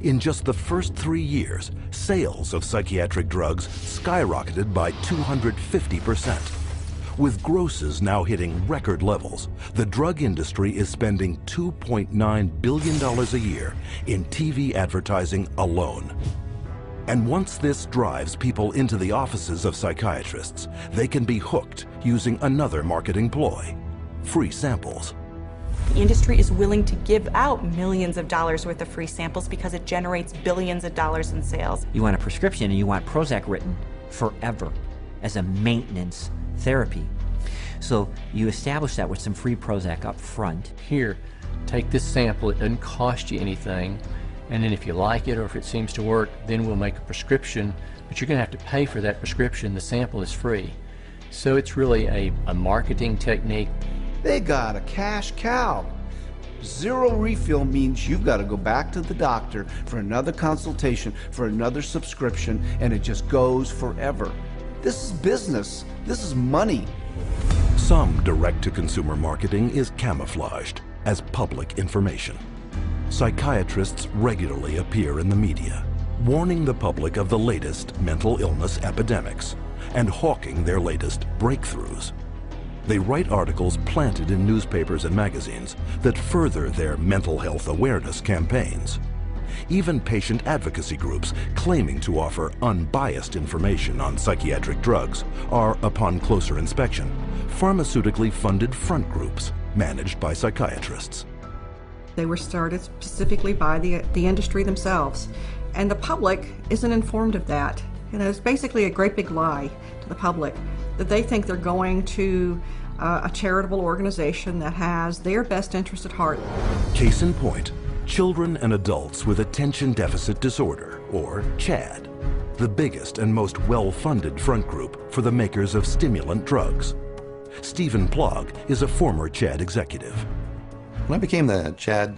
In just the first 3 years, sales of psychiatric drugs skyrocketed by 250%. With grosses now hitting record levels, the drug industry is spending $2.9 billion a year in TV advertising alone. And once this drives people into the offices of psychiatrists, they can be hooked using another marketing ploy: free samples. The industry is willing to give out millions of dollars worth of free samples because it generates billions of dollars in sales. You want a prescription and you want Prozac written forever as a maintenance therapy. So you establish that with some free Prozac up front. Here, take this sample, it doesn't cost you anything, and then if you like it or if it seems to work, then we'll make a prescription, but you're going to have to pay for that prescription. The sample is free. So it's really a marketing technique. They got a cash cow. Zero refill means you've got to go back to the doctor for another consultation, for another subscription, and it just goes forever. This is business. This is money. Some direct-to-consumer marketing is camouflaged as public information. Psychiatrists regularly appear in the media, warning the public of the latest mental illness epidemics and hawking their latest breakthroughs. They write articles planted in newspapers and magazines that further their mental health awareness campaigns. Even patient advocacy groups claiming to offer unbiased information on psychiatric drugs are, upon closer inspection, pharmaceutically funded front groups managed by psychiatrists. They were started specifically by the industry themselves, and the public isn't informed of that. You know, it's basically a great big lie to the public that they think they're going to a charitable organization that has their best interest at heart. Case in point, children and adults with attention deficit disorder, or CHAD, the biggest and most well-funded front group for the makers of stimulant drugs. Stephen Plog is a former CHAD executive. When I became the CHAD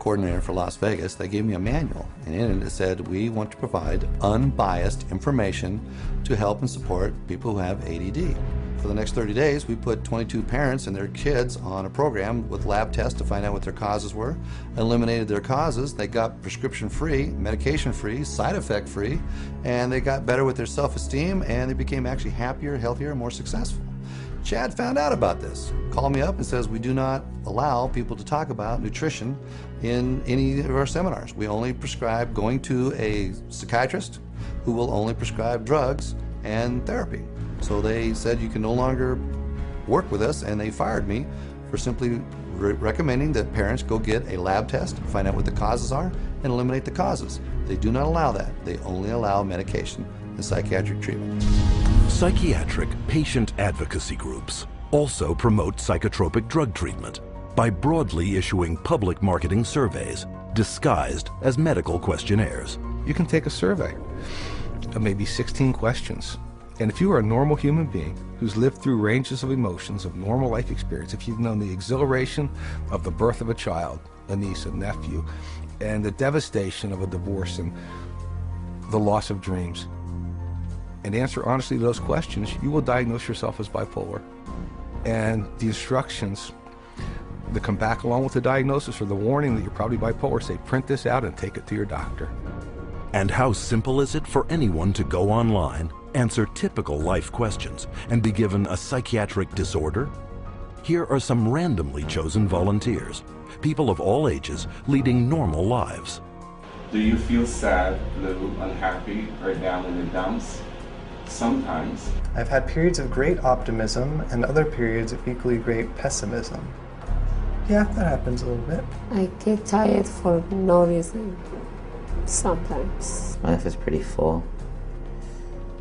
coordinator for Las Vegas, they gave me a manual, and in it it said, we want to provide unbiased information to help and support people who have ADD. For the next 30 days, we put 22 parents and their kids on a program with lab tests to find out what their causes were, eliminated their causes, they got prescription-free, medication-free, side-effect-free, and they got better with their self-esteem, and they became actually happier, healthier, and more successful. Chad found out about this, called me up and says, we do not allow people to talk about nutrition in any of our seminars. We only prescribe going to a psychiatrist who will only prescribe drugs and therapy. So they said you can no longer work with us, and they fired me for simply recommending that parents go get a lab test, find out what the causes are, and eliminate the causes. They do not allow that. They only allow medication and psychiatric treatment. Psychiatric patient advocacy groups also promote psychotropic drug treatment by broadly issuing public marketing surveys disguised as medical questionnaires. You can take a survey of maybe 16 questions. And if you are a normal human being who's lived through ranges of emotions of normal life experience, if you've known the exhilaration of the birth of a child, a niece, a nephew, and the devastation of a divorce and the loss of dreams, and answer honestly to those questions, you will diagnose yourself as bipolar. And the instructions that come back along with the diagnosis or the warning that you're probably bipolar say, print this out and take it to your doctor. And how simple is it for anyone to go online, answer typical life questions, and be given a psychiatric disorder? Here are some randomly chosen volunteers, people of all ages leading normal lives. Do you feel sad, blue, unhappy, or down in the dumps? Sometimes. I've had periods of great optimism and other periods of equally great pessimism. Yeah, that happens a little bit. I get tired for no reason. Sometimes. My life is pretty full.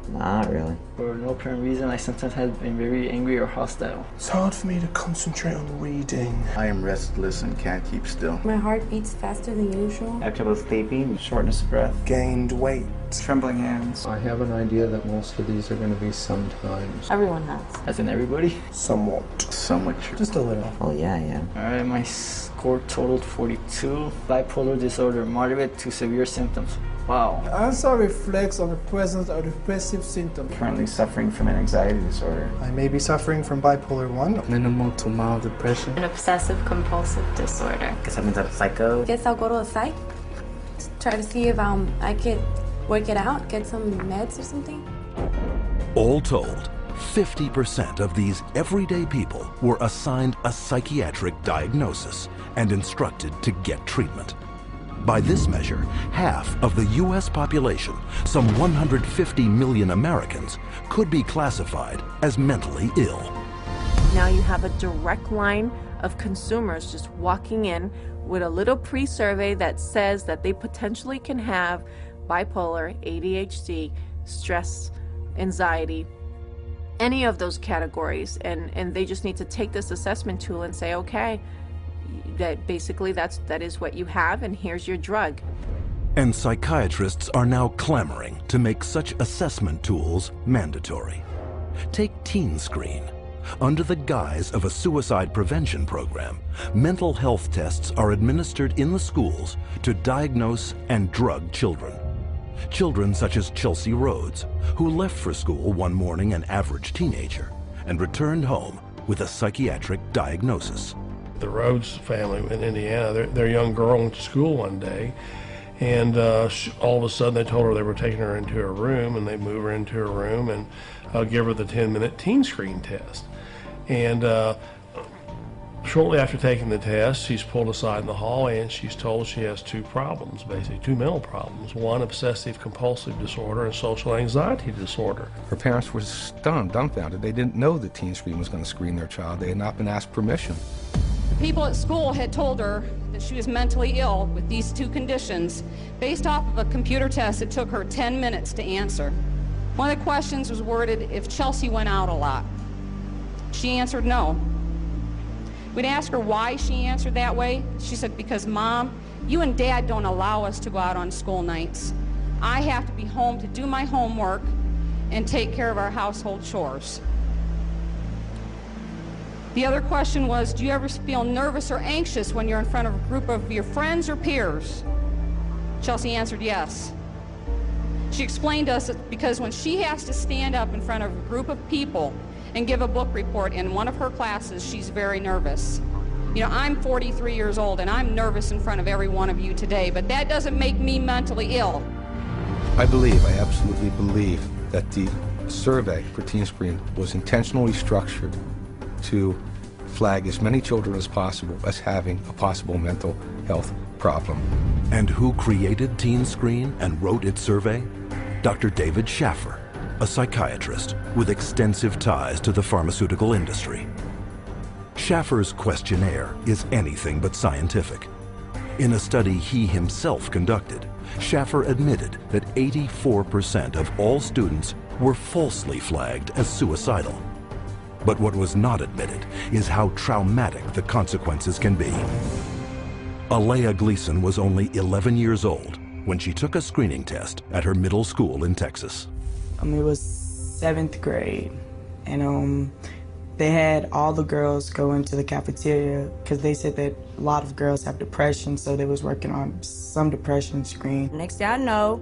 Nah, not really. For no apparent reason, I sometimes have been very angry or hostile. It's hard for me to concentrate on reading. I am restless and can't keep still. My heart beats faster than usual. I have trouble sleeping, shortness of breath. Gained weight. Trembling hands. I have an idea that most of these are going to be sometimes. Everyone has. As in everybody? Somewhat. Somewhat true. Just a little. Oh, yeah. Alright, my score totaled 42. Bipolar disorder, moderate to severe symptoms. Wow. The answer reflects on the presence of depressive symptoms. Currently suffering from an anxiety disorder. I may be suffering from bipolar 1. Minimal to mild depression. An obsessive compulsive disorder. Guess that means I'm a psycho. Guess I'll go to a psych. Try to see if I could work it out, get some meds or something. All told, 50% of these everyday people were assigned a psychiatric diagnosis and instructed to get treatment. By this measure, half of the U.S. population, some 150 million Americans, could be classified as mentally ill. Now you have a direct line of consumers just walking in with a little pre-survey that says that they potentially can have bipolar, ADHD, stress, anxiety, any of those categories, and they just need to take this assessment tool and say, okay, that basically that is what you have, and here's your drug. And psychiatrists are now clamoring to make such assessment tools mandatory. Take Teen Screen. Under the guise of a suicide prevention program, mental health tests are administered in the schools to diagnose and drug children. Children such as Chelsea Rhodes, who left for school one morning an average teenager and returned home with a psychiatric diagnosis. The Rhodes family in Indiana, their young girl went to school one day, and all of a sudden they told her they were taking her into her room, and they move her into her room and give her the 10-minute teen screen test. And shortly after taking the test, she's pulled aside in the hallway and she's told she has two problems, basically, two mental problems. One, obsessive compulsive disorder, and social anxiety disorder. Her parents were stunned, dumbfounded. They didn't know that Teen Screen was going to screen their child. They had not been asked permission. People at school had told her that she was mentally ill with these two conditions based off of a computer test that took her 10 minutes to answer. One of the questions was worded if Chelsea went out a lot. She answered no. We'd ask her why she answered that way. She said, because Mom, you and Dad don't allow us to go out on school nights. I have to be home to do my homework and take care of our household chores. The other question was, do you ever feel nervous or anxious when you're in front of a group of your friends or peers? Chelsea answered yes. She explained to us that because when she has to stand up in front of a group of people and give a book report in one of her classes, she's very nervous. You know, I'm 43 years old and I'm nervous in front of every one of you today, but that doesn't make me mentally ill. I absolutely believe that the survey for Teen Screen was intentionally structured to flag as many children as possible as having a possible mental health problem. And who created Teen Screen and wrote its survey? Dr. David Schaffer, a psychiatrist with extensive ties to the pharmaceutical industry. Schaffer's questionnaire is anything but scientific. In a study he himself conducted, Schaffer admitted that 84% of all students were falsely flagged as suicidal. But what was not admitted is how traumatic the consequences can be. Alea Gleason was only 11 years old when she took a screening test at her middle school in Texas. It was 7th grade, and they had all the girls go into the cafeteria because they said that a lot of girls have depression, so they was working on some depression screen. Next thing I know,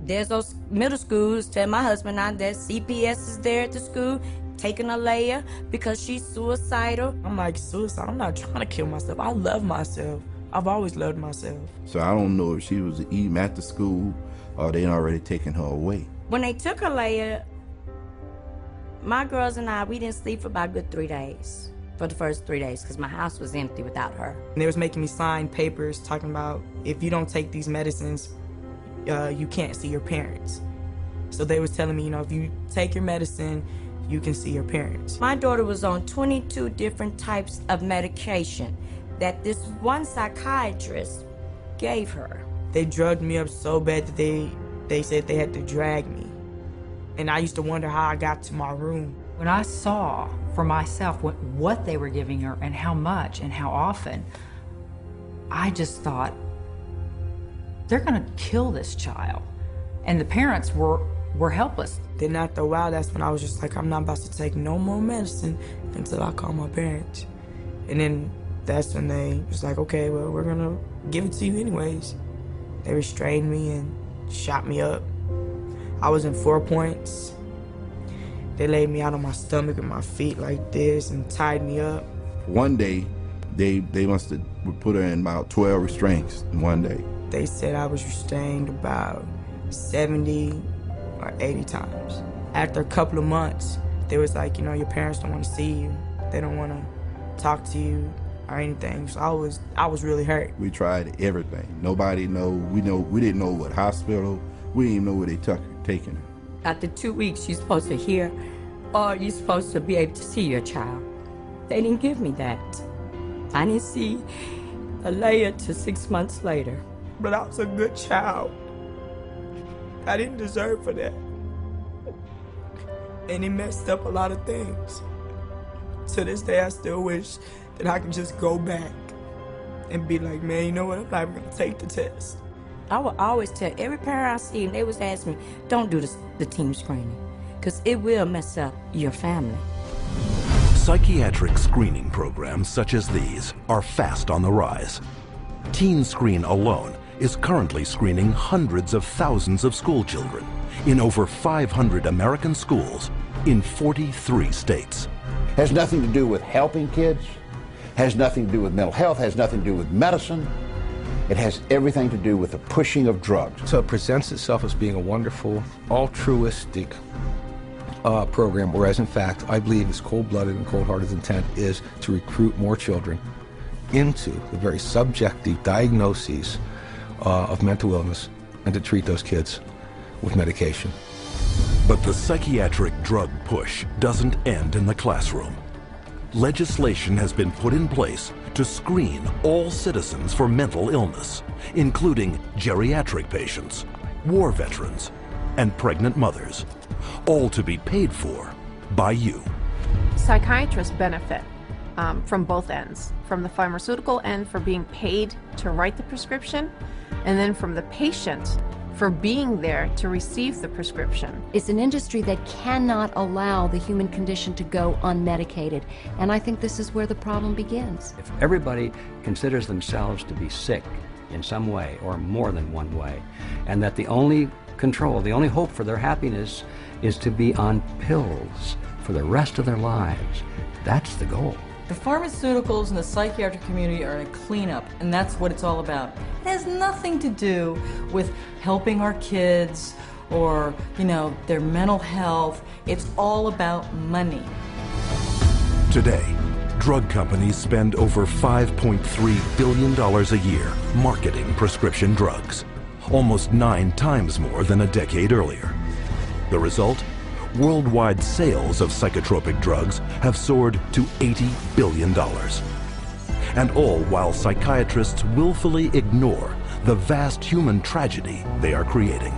there's those middle schools tell my husband now that CPS is there at the school taking Alea because she's suicidal. I'm like, suicide? I'm not trying to kill myself. I love myself. I've always loved myself. So I don't know if she was eating at the school or they'd already taken her away. When they took Alea, my girls and I, we didn't sleep for about a good 3 days. For the first 3 days, because my house was empty without her. And they was making me sign papers talking about if you don't take these medicines, you can't see your parents. So they was telling me, if you take your medicine, you can see your parents. My daughter was on 22 different types of medication that this one psychiatrist gave her. They drugged me up so bad that they said they had to drag me. And I used to wonder how I got to my room. When I saw for myself what they were giving her and how much and how often, I just thought, they're gonna kill this child. And the parents were helpless. Then after a while, that's when I was just like, I'm not about to take no more medicine until I call my parents. And then that's when they was like, okay, well, we're gonna give it to you anyways. They restrained me and shot me up. I was in 4 points. They laid me out on my stomach with my feet like this and tied me up. One day, they must have put her in about 12 restraints in one day. They said I was restrained about 70 or 80 times. After a couple of months, they was like, your parents don't want to see you. They don't want to talk to you or anything. So I was really hurt. We tried everything. Nobody know. We didn't know what hospital. We didn't even know where they taking her. After 2 weeks, you're supposed to hear, or you're supposed to be able to see your child. They didn't give me that. I didn't see Alea till 6 months later. But I was a good child. I didn't deserve for that. And it messed up a lot of things. To this day, I still wish that I could just go back and be like, man, you know what, I'm not even gonna take the test. I would always tell every parent I see, and they would ask me, don't do the team screening, because it will mess up your family. Psychiatric screening programs such as these are fast on the rise. Teen Screen alone is currently screening hundreds of thousands of school children in over 500 American schools in 43 states. Has nothing to do with helping kids, has nothing to do with mental health, has nothing to do with medicine. It has everything to do with the pushing of drugs. So it presents itself as being a wonderful, altruistic program, whereas in fact, I believe its cold-blooded and cold-hearted intent is to recruit more children into the very subjective diagnoses of mental illness and to treat those kids with medication. But the psychiatric drug push doesn't end in the classroom. Legislation has been put in place to screen all citizens for mental illness, including geriatric patients, war veterans, and pregnant mothers, all to be paid for by you. Psychiatrists benefit from both ends, from the pharmaceutical end for being paid to write the prescription, and then from the patient for being there to receive the prescription. It's an industry that cannot allow the human condition to go unmedicated, and I think this is where the problem begins. If everybody considers themselves to be sick in some way or more than one way, and that the only control, the only hope for their happiness is to be on pills for the rest of their lives, that's the goal. The pharmaceuticals and the psychiatric community are in a cleanup, and that's what it's all about. It has nothing to do with helping our kids or, their mental health. It's all about money. Today, drug companies spend over $5.3 billion a year marketing prescription drugs, almost 9 times more than a decade earlier. The result? Worldwide sales of psychotropic drugs have soared to $80 billion. And all while psychiatrists willfully ignore the vast human tragedy they are creating.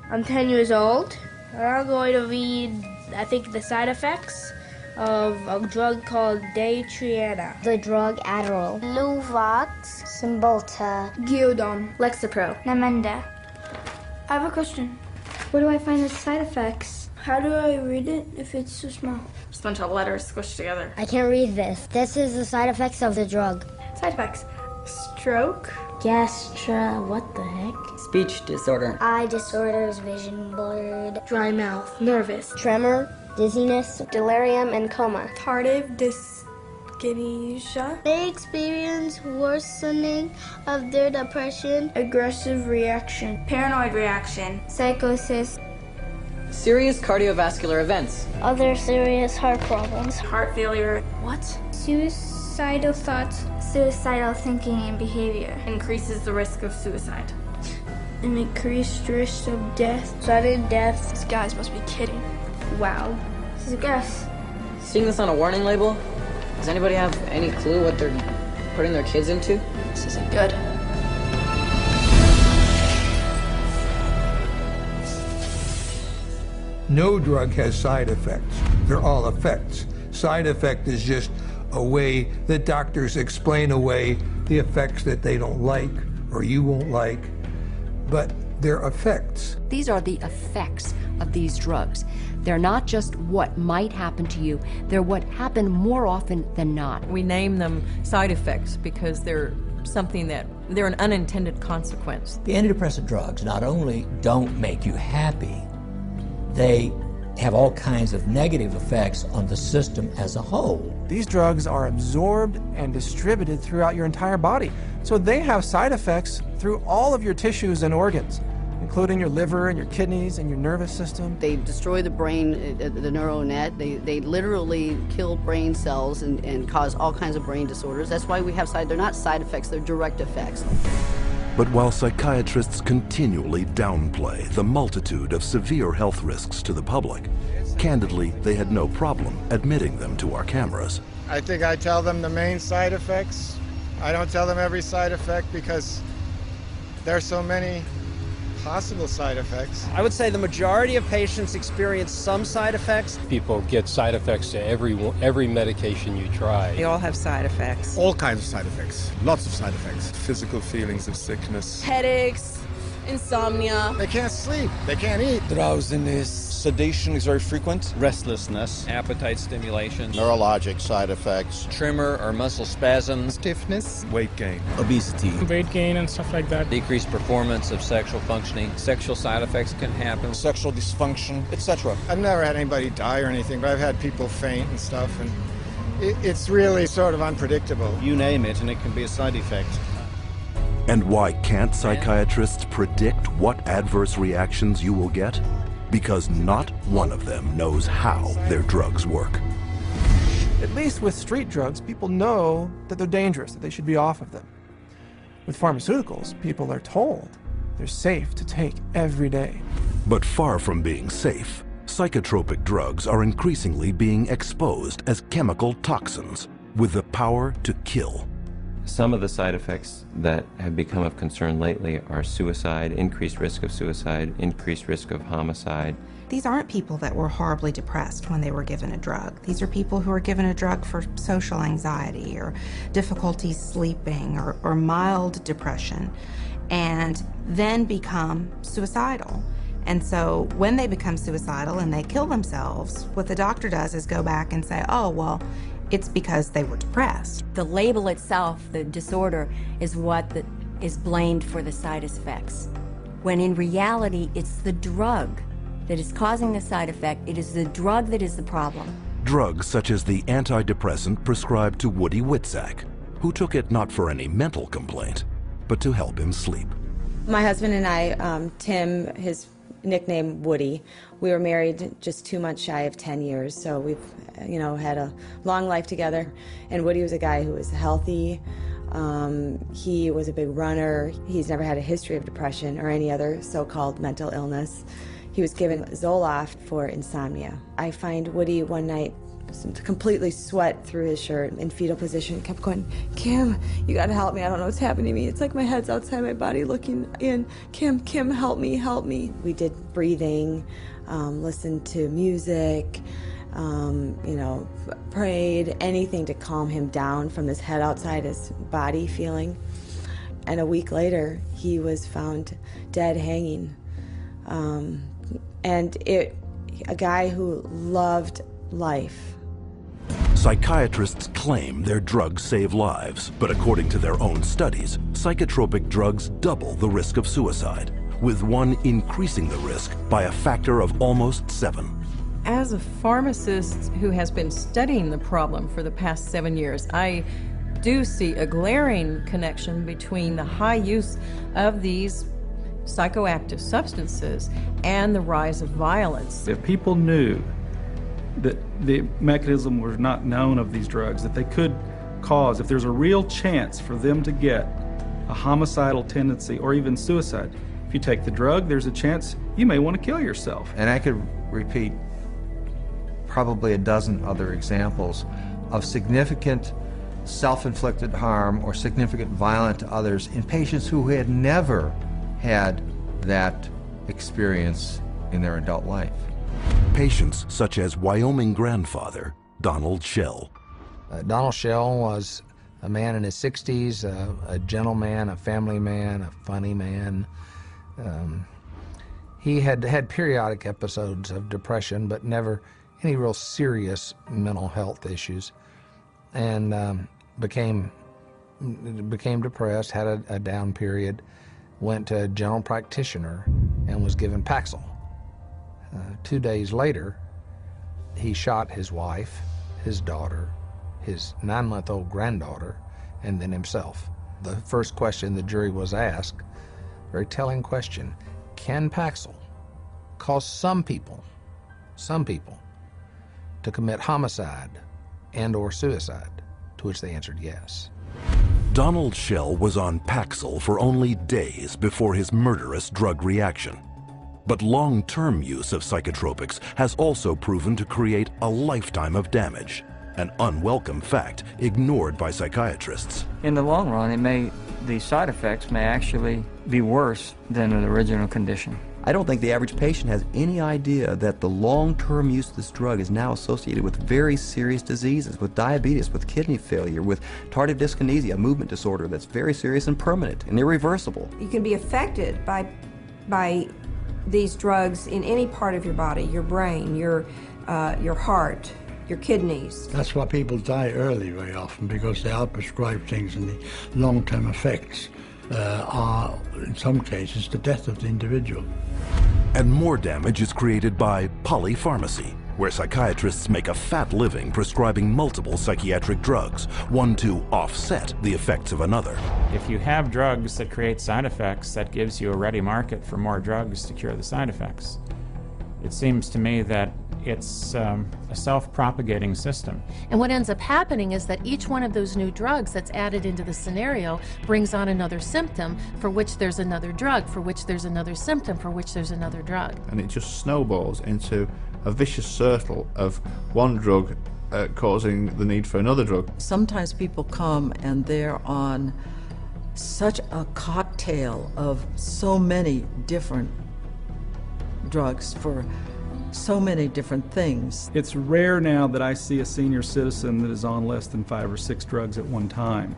I'm 10 years old, and I'm going to read, I think, the side effects of a drug called Daytriana. The drug Adderall. Luvox. Cymbalta. Gyudon. Lexapro. Namenda. I have a question. Where do I find the side effects? How do I read it if it's so small? Just a bunch of letters squished together. I can't read this. This is the side effects of the drug. Side effects. Stroke. What the heck? Speech disorder. Eye disorders, vision blurred. Dry mouth. Nervous. Tremor. Dizziness, delirium, and coma. Tardive dyskinesia. They experience worsening of their depression. Aggressive reaction. Paranoid reaction. Psychosis. Serious cardiovascular events. Other serious heart problems. Heart failure. What? Suicide. Suicidal thoughts. Suicidal thinking and behavior. Increases the risk of suicide. An increased risk of death. Sudden death. These guys must be kidding. Wow. This is gross. Seeing this on a warning label, does anybody have any clue what they're putting their kids into? This isn't good. No drug has side effects. They're all effects. Side effect is just a way that doctors explain away the effects that they don't like or you won't like, but they're effects. These are the effects of these drugs. They're not just what might happen to you, they're what happen more often than not. We name them side effects because they're something that, they're an unintended consequence. The antidepressant drugs not only don't make you happy, they have all kinds of negative effects on the system as a whole. These drugs are absorbed and distributed throughout your entire body, so they have side effects through all of your tissues and organs, including your liver and your kidneys and your nervous system. They destroy the brain, the neural net. They literally kill brain cells and cause all kinds of brain disorders. That's why we have they're not side effects, they're direct effects. But while psychiatrists continually downplay the multitude of severe health risks to the public, candidly, they had no problem admitting them to our cameras. I think I tell them the main side effects. I don't tell them every side effect because there's so many possible side effects. I would say the majority of patients experience some side effects. People get side effects to every medication you try. They all have side effects. All kinds of side effects. Lots of side effects. Physical feelings of sickness. Headaches, insomnia. They can't sleep. They can't eat. Drowsiness. Sedation is very frequent. Restlessness. Appetite stimulation. Neurologic side effects. Tremor or muscle spasms. Stiffness. Weight gain. Obesity. Weight gain and stuff like that. Decreased performance of sexual functioning. Sexual side effects can happen. Sexual dysfunction, etc. I've never had anybody die or anything, but I've had people faint and stuff, and it's really sort of unpredictable. You name it, and it can be a side effect. And why can't psychiatrists predict what adverse reactions you will get? Because not one of them knows how their drugs work. At least with street drugs, people know that they're dangerous, that they should be off of them. With pharmaceuticals, people are told they're safe to take every day. But far from being safe, psychotropic drugs are increasingly being exposed as chemical toxins with the power to kill. Some of the side effects that have become of concern lately are suicide, increased risk of suicide, increased risk of homicide. These aren't people that were horribly depressed when they were given a drug. These are people who are given a drug for social anxiety or difficulty sleeping or mild depression and then become suicidal. And so when they become suicidal and they kill themselves, what the doctor does is go back and say, oh, well, it's because they were depressed. The label itself, the disorder, is what is blamed for the side effects. When in reality, it's the drug that is causing the side effect. It is the drug that is the problem. Drugs such as the antidepressant prescribed to Woody Witzak, who took it not for any mental complaint, but to help him sleep. My husband and I, Tim, his nickname Woody, we were married just 2 months shy of 10 years, so we've had a long life together. And Woody was a guy who was healthy. He was a big runner. He's never had a history of depression or any other so-called mental illness. He was given Zoloft for insomnia. I find Woody one night completely sweat through his shirt in fetal position, kept going, Kim, you gotta help me, I don't know what's happening to me. It's like my head's outside my body looking in. Kim, help me, help me. We did breathing, listened to music, prayed, anything to calm him down from this head outside his body feeling. And a week later, he was found dead hanging. A guy who loved life. Psychiatrists claim their drugs save lives, but according to their own studies, psychotropic drugs double the risk of suicide, with one increasing the risk by a factor of almost 7. As a pharmacist who has been studying the problem for the past 7 years, I do see a glaring connection between the high use of these psychoactive substances and the rise of violence. If people knew that the mechanism was not known of these drugs, that they could cause, if there's a real chance for them to get a homicidal tendency or even suicide, if you take the drug, there's a chance you may want to kill yourself. And I could repeat probably a dozen other examples of significant self-inflicted harm or significant violence to others in patients who had never had that experience in their adult life. Patients such as Wyoming grandfather Donald Schell. Donald Schell was a man in his 60s, a gentleman, a family man, a funny man. He had had periodic episodes of depression, but never any real serious mental health issues, and became depressed, had a down period, went to a general practitioner and was given Paxil. 2 days later, he shot his wife, his daughter, his 9-month-old granddaughter, and then himself. The first question the jury was asked, very telling question, can Paxil cause some people to commit homicide and or suicide? To which they answered yes. Donald Schell was on Paxil for only days before his murderous drug reaction. But long-term use of psychotropics has also proven to create a lifetime of damage, an unwelcome fact ignored by psychiatrists. In the long run, the side effects may actually be worse than the original condition. I don't think the average patient has any idea that the long-term use of this drug is now associated with very serious diseases, with diabetes, with kidney failure, with tardive dyskinesia, a movement disorder that's very serious and permanent and irreversible. You can be affected by these drugs in any part of your body, your brain, your heart, your kidneys. That's why people die early very often, because they are prescribed things, and the long-term effects are, in some cases, the death of the individual. And more damage is created by polypharmacy, where psychiatrists make a fat living prescribing multiple psychiatric drugs, one to offset the effects of another. If you have drugs that create side effects, that gives you a ready market for more drugs to cure the side effects. It seems to me that it's a self-propagating system. And what ends up happening is that each one of those new drugs that's added into the scenario brings on another symptom for which there's another drug, for which there's another symptom, for which there's another drug. And it just snowballs into a vicious circle of one drug causing the need for another drug. Sometimes people come and they're on such a cocktail of so many different drugs for so many different things. It's rare now that I see a senior citizen that is on less than 5 or 6 drugs at one time.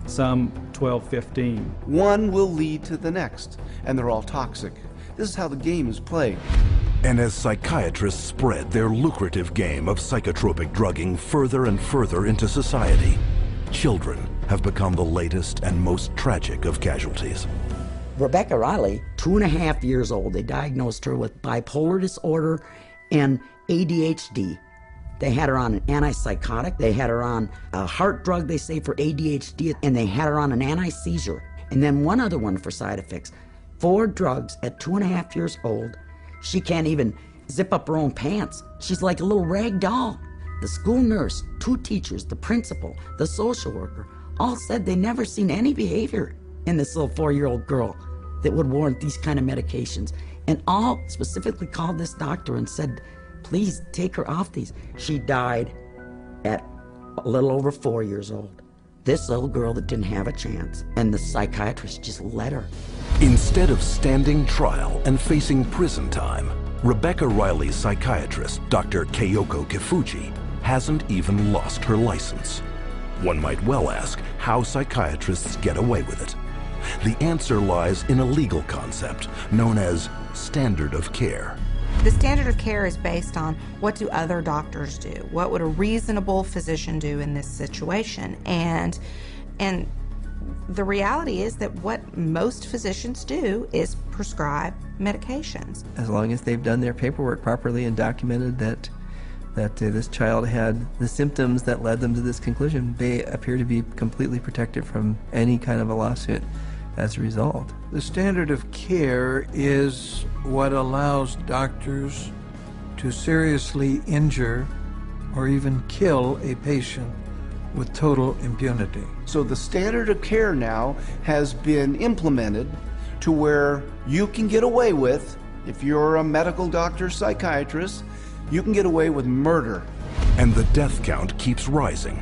Some 12, 15. One will lead to the next, and they're all toxic. This is how the game is played. And as psychiatrists spread their lucrative game of psychotropic drugging further and further into society, children have become the latest and most tragic of casualties. Rebecca Riley, 2.5 years old, they diagnosed her with bipolar disorder and ADHD. They had her on an antipsychotic, they had her on a heart drug, they say, for ADHD, and they had her on an anti-seizure. And then one other one for side effects. 4 drugs at 2.5 years old. She can't even zip up her own pants. She's like a little rag doll. The school nurse, 2 teachers, the principal, the social worker, all said they never seen any behavior in this little 4-year-old girl that would warrant these kind of medications. And all specifically called this doctor and said, please take her off these. She died at a little over 4 years old. This little girl that didn't have a chance, and the psychiatrist just let her. Instead of standing trial and facing prison time, Rebecca Riley's psychiatrist, Dr. Keiko Kifuji, hasn't even lost her license. One might well ask how psychiatrists get away with it. The answer lies in a legal concept known as standard of care. The standard of care is based on what do other doctors do? What would a reasonable physician do in this situation? And the reality is that what most physicians do is prescribe medications. As long as they've done their paperwork properly and documented that this child had the symptoms that led them to this conclusion, they appear to be completely protected from any kind of a lawsuit as a result. The standard of care is what allows doctors to seriously injure or even kill a patient with total impunity. So the standard of care now has been implemented to where you can get away with, if you're a medical doctor, psychiatrist, you can get away with murder. And the death count keeps rising.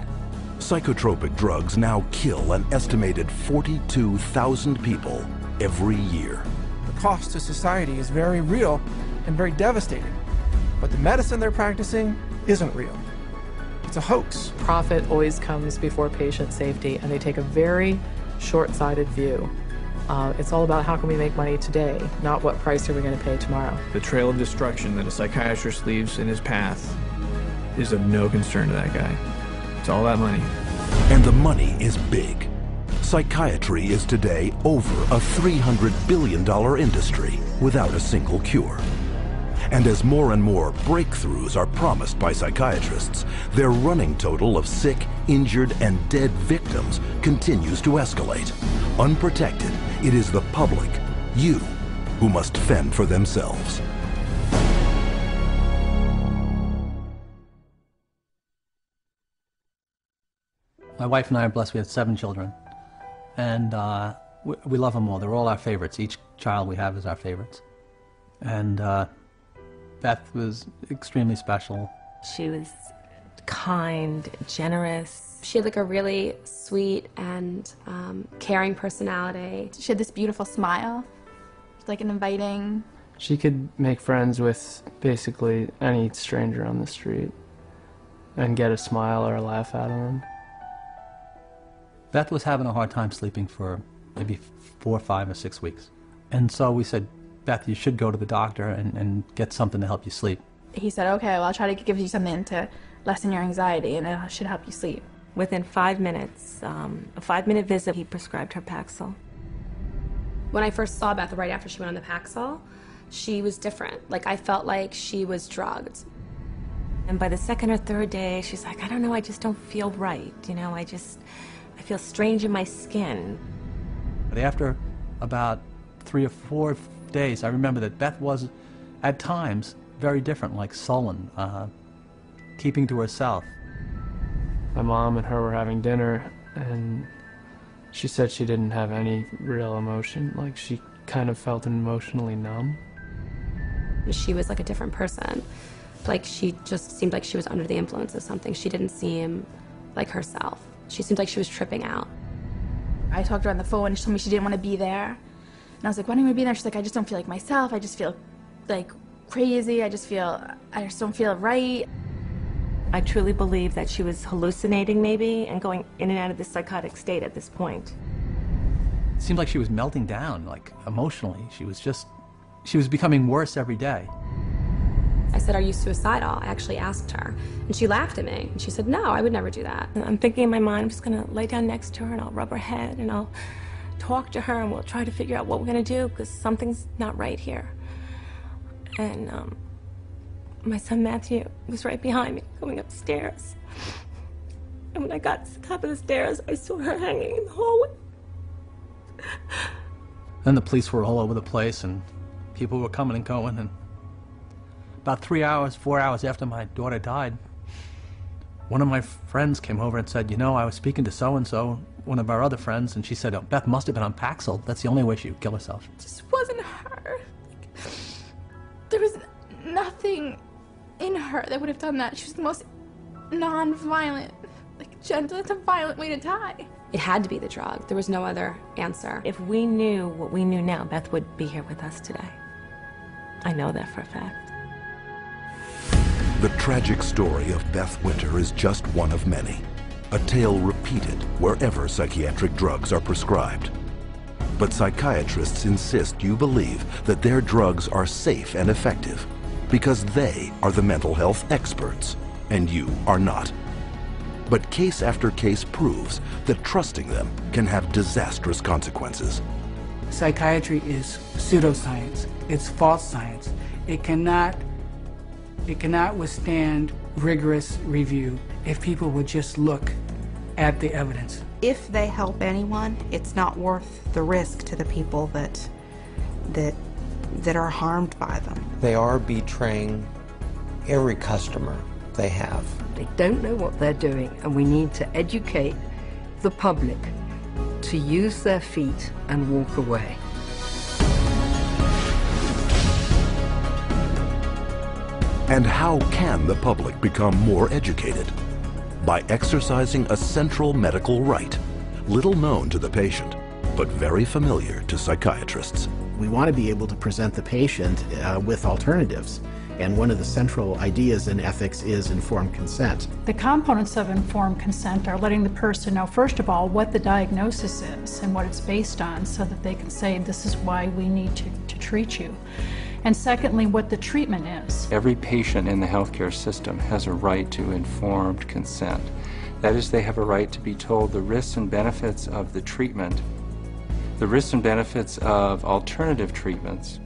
Psychotropic drugs now kill an estimated 42,000 people every year. The cost to society is very real and very devastating. But the medicine they're practicing isn't real. It's a hoax. Profit always comes before patient safety, and they take a very short-sighted view. It's all about how can we make money today, not what price are we going to pay tomorrow. The trail of destruction that a psychiatrist leaves in his path is of no concern to that guy. It's all that money. And the money is big. Psychiatry is today over a $300 billion industry without a single cure. And as more and more breakthroughs are promised by psychiatrists, their running total of sick, injured, and dead victims continues to escalate. Unprotected, it is the public, you, who must fend for themselves. My wife and I are blessed. We have 7 children, and we love them all. They're all our favorites. Each child we have is our favorites. And Beth was extremely special. She was kind, generous. She had like a really sweet and caring personality. She had this beautiful smile, like an inviting. She could make friends with basically any stranger on the street and get a smile or a laugh out of them. Beth was having a hard time sleeping for maybe 4, 5, or 6 weeks. And so we said, Beth, you should go to the doctor and get something to help you sleep. He said, okay, well, I'll try to give you something to lessen your anxiety, and it should help you sleep. Within 5 minutes, a 5-minute visit, he prescribed her Paxil. When I first saw Beth right after she went on the Paxil, she was different. Like, I felt like she was drugged. And by the 2nd or 3rd day, she's like, I don't know, I just don't feel right. You know, I feel strange in my skin. But after about 3 or 4 days, I remember that Beth was, at times, very different, like sullen, keeping to herself. My mom and her were having dinner, and she said she didn't have any real emotion. Like, she kind of felt emotionally numb. She was like a different person. Like, she just seemed like she was under the influence of something. She didn't seem like herself. She seemed like she was tripping out. I talked to her on the phone, and she told me she didn't want to be there. And I was like, why don't you want to be there? She's like, I just don't feel like myself. I just feel like crazy. I just don't feel right. I truly believe that she was hallucinating maybe and going in and out of this psychotic state at this point. It seemed like she was melting down, like emotionally. She was becoming worse every day. I said, are you suicidal? I actually asked her. And she laughed at me. And she said, no, I would never do that. And I'm thinking in my mind, I'm just going to lay down next to her and I'll rub her head and I'll talk to her and we'll try to figure out what we're going to do because something's not right here. And my son Matthew was right behind me going upstairs. And when I got to the top of the stairs, I saw her hanging in the hallway. Then the police were all over the place and people were coming and going. And about 3 hours, 4 hours after my daughter died, one of my friends came over and said, you know, I was speaking to so-and-so, one of our other friends, and she said, oh, Beth must have been on Paxil. That's the only way she would kill herself. It just wasn't her. There was nothing in her that would have done that. She was the most non-violent, like gentle. It's a violent way to die. It had to be the drug. There was no other answer. If we knew what we knew now, Beth would be here with us today. I know that for a fact. The tragic story of Beth Winter is just one of many, a tale repeated wherever psychiatric drugs are prescribed. But psychiatrists insist you believe that their drugs are safe and effective because they are the mental health experts and you are not. But case after case proves that trusting them can have disastrous consequences. Psychiatry is pseudoscience. It's false science. It cannot withstand rigorous review if people would just look at the evidence. If they help anyone, it's not worth the risk to the people that are harmed by them. They are betraying every customer they have. They don't know what they're doing, and we need to educate the public to use their feet and walk away. And how can the public become more educated? By exercising a central medical right, little known to the patient, but very familiar to psychiatrists. We want to be able to present the patient with alternatives. And one of the central ideas in ethics is informed consent. The components of informed consent are letting the person know, first of all, what the diagnosis is and what it's based on, so that they can say, this is why we need to treat you. And secondly, what the treatment is. Every patient in the healthcare system has a right to informed consent. That is, they have a right to be told the risks and benefits of the treatment, the risks and benefits of alternative treatments,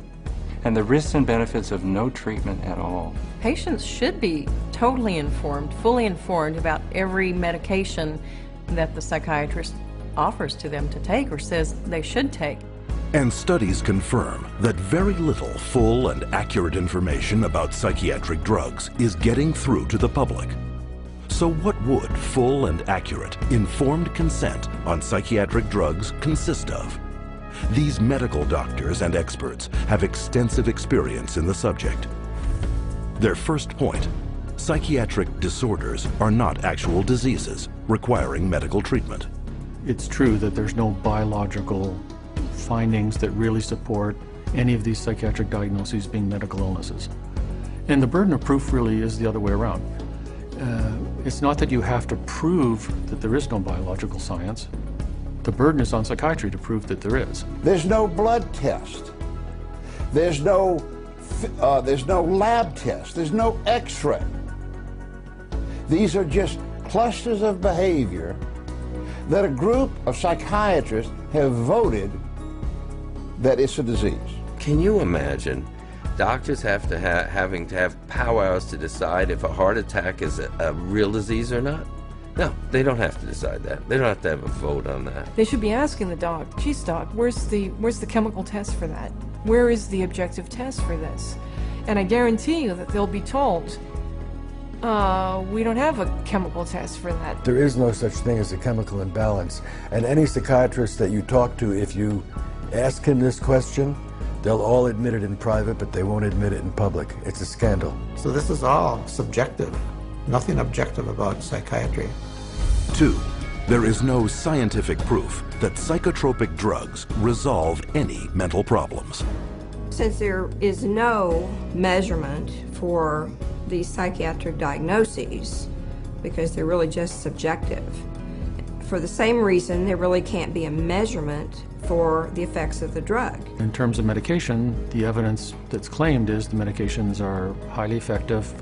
and the risks and benefits of no treatment at all. Patients should be totally informed, fully informed about every medication that the psychiatrist offers to them to take or says they should take. And studies confirm that very little full and accurate information about psychiatric drugs is getting through to the public. So what would full and accurate, informed consent on psychiatric drugs consist of? These medical doctors and experts have extensive experience in the subject. Their first point, psychiatric disorders are not actual diseases requiring medical treatment. It's true that there's no biological findings that really support any of these psychiatric diagnoses being medical illnesses. And the burden of proof really is the other way around. It's not that you have to prove that there is no biological science. The burden is on psychiatry to prove that there is. There's no blood test. There's no lab test. There's no x-ray. These are just clusters of behavior that a group of psychiatrists have voted that it's a disease. Can you imagine doctors having to have powwows to decide if a heart attack is a real disease or not? No, they don't have to decide that. They don't have to have a vote on that. They should be asking the doc, geez doc, where's the chemical test for that? Where is the objective test for this? And I guarantee you that they'll be told, we don't have a chemical test for that. There is no such thing as a chemical imbalance. And any psychiatrist that you talk to, if you ask him this question, they'll all admit it in private, but they won't admit it in public. It's a scandal. So this is all subjective. Nothing objective about psychiatry. 2, there is no scientific proof that psychotropic drugs resolve any mental problems. Since there is no measurement for these psychiatric diagnoses, because they're really just subjective, for the same reason there really can't be a measurement for the effects of the drug. In terms of medication, the evidence that's claimed is the medications are highly effective